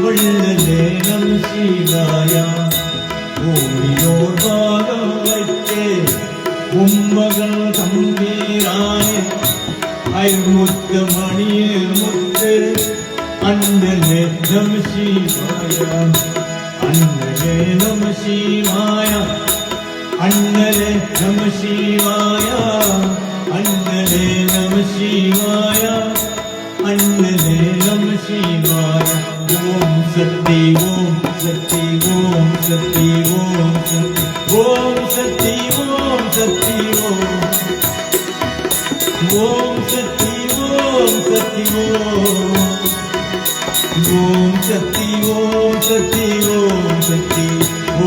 வல்லலே நம சிவாயா. பூமியோர் பாகம் வைத்தே உம்மகள் தம்பீரானே ஐமுத்த மணியே முத்து அண்ணலே நம சிவாய அண்ணலே நம சிவாய அண்ணலே நம சிவாய அண்ணலே நம சிவாய அண்ணலே நம சிவாய ஓம் சக்தி ஓம் சக்தி ஓம் சக்தி ஓம் சக்தி ஓம் சக்தி ஓம் சக்தி ஓம் ஓம் சக்தி ஓம் சக்தி ஓம் சக்தி ஓம் சக்தி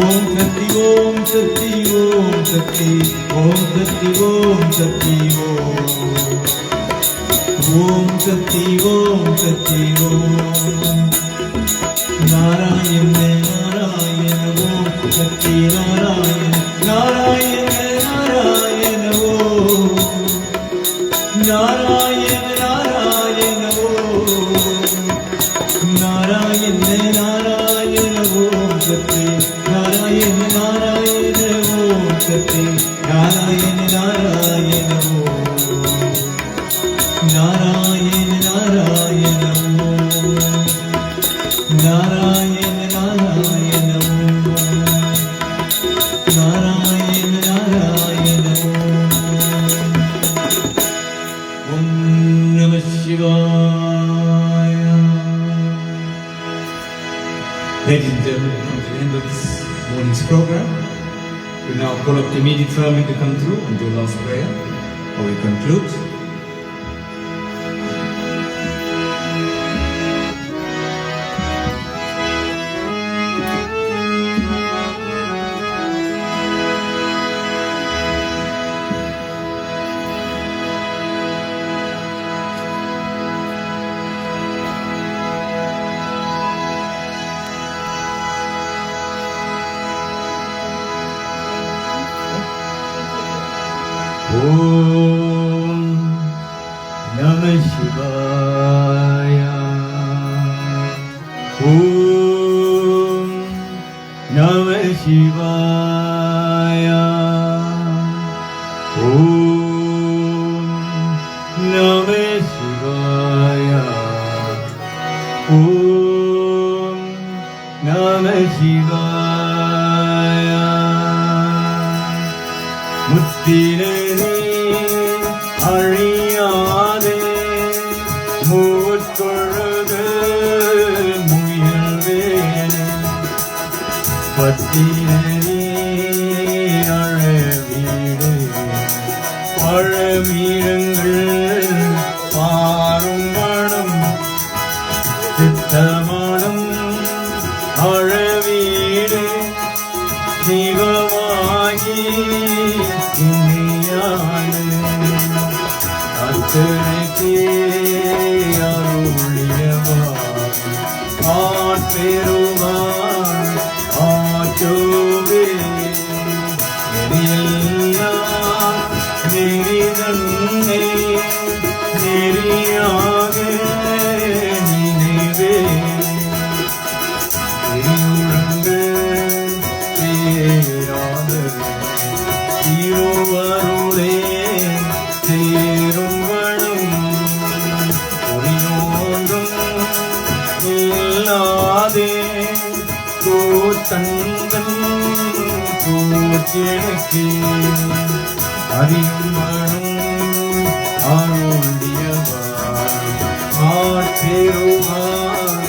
ஓம் சக்தி ஓம் சக்தி ஓம் சக்தி ஓம் சக்தி ஓம் சக்தி ஓம் சக்தி ஓம் சக்தி ஓம் சக்தி ஓம் நாராயண நாராயண ஓம் சக்தி நாராயண நாராயண நாராயண ஓம் நாராயண நாராயண ஓம் நாராயண நாராயண ஓம் சக்தி நாராயண நாராயண ஓம் சக்தி நாராயண நாராயண ஓம் நாராயண நாராயண ஓம் நாராயண நாராயண ஓம் நாராயண நாராயண ஓம் நம சிவாய. Ladies and gentlemen, we come to the end of this morning's program. We now call up the immediate family to come through and do a last prayer before we conclude. Om Namah Shivaya. Om Namah Shivaya. Om Namah Shivaya. Om Namah Shivaya. முத்திரனே அழியாதே மூட்கொழுது முயல்வேனே பத்திரனே அழவீடு பழமீரங்கள் பாரும் மனம் சித்தமனம் அழவீடு சிவமாகி அத்தனைக்கே அருளியவார் ஆட்பெருமான் ஆற்றோவே நெறியெல்லாம் நெறிதன்னை நெறியாக நினைவே திருவுரங்கள் பேராத திருவருளே சேரும் வளம் ஒளியோன்றும் இல்லாதே கூத்தந்தன் கூச்செனக்கே அறியும் வளம் அருளியவார் ஆட்பெருமான்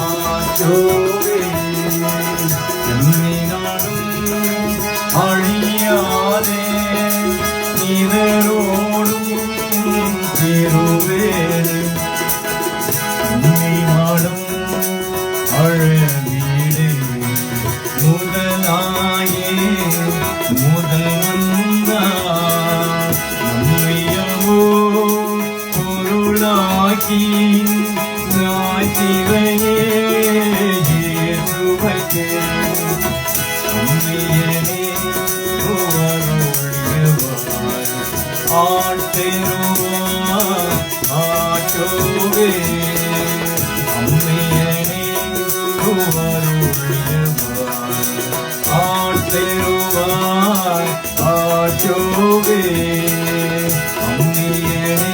ஆற்றோவே எம்மை நாடும் அழியாதே இதரோடும் திருவேறு நாடும் அழவீடு முதலாயே முதல்வந்தார் நம்மையவோ பொருளாக்கி நாய்ச்சிவையே இயேசுவைக்கே அம்மையனே ஆட்பெருமான் ஆற்றோவே அம்மையனே அருளியவார் ஆட்பெருமான் ஆற்றோவே அம்மையனே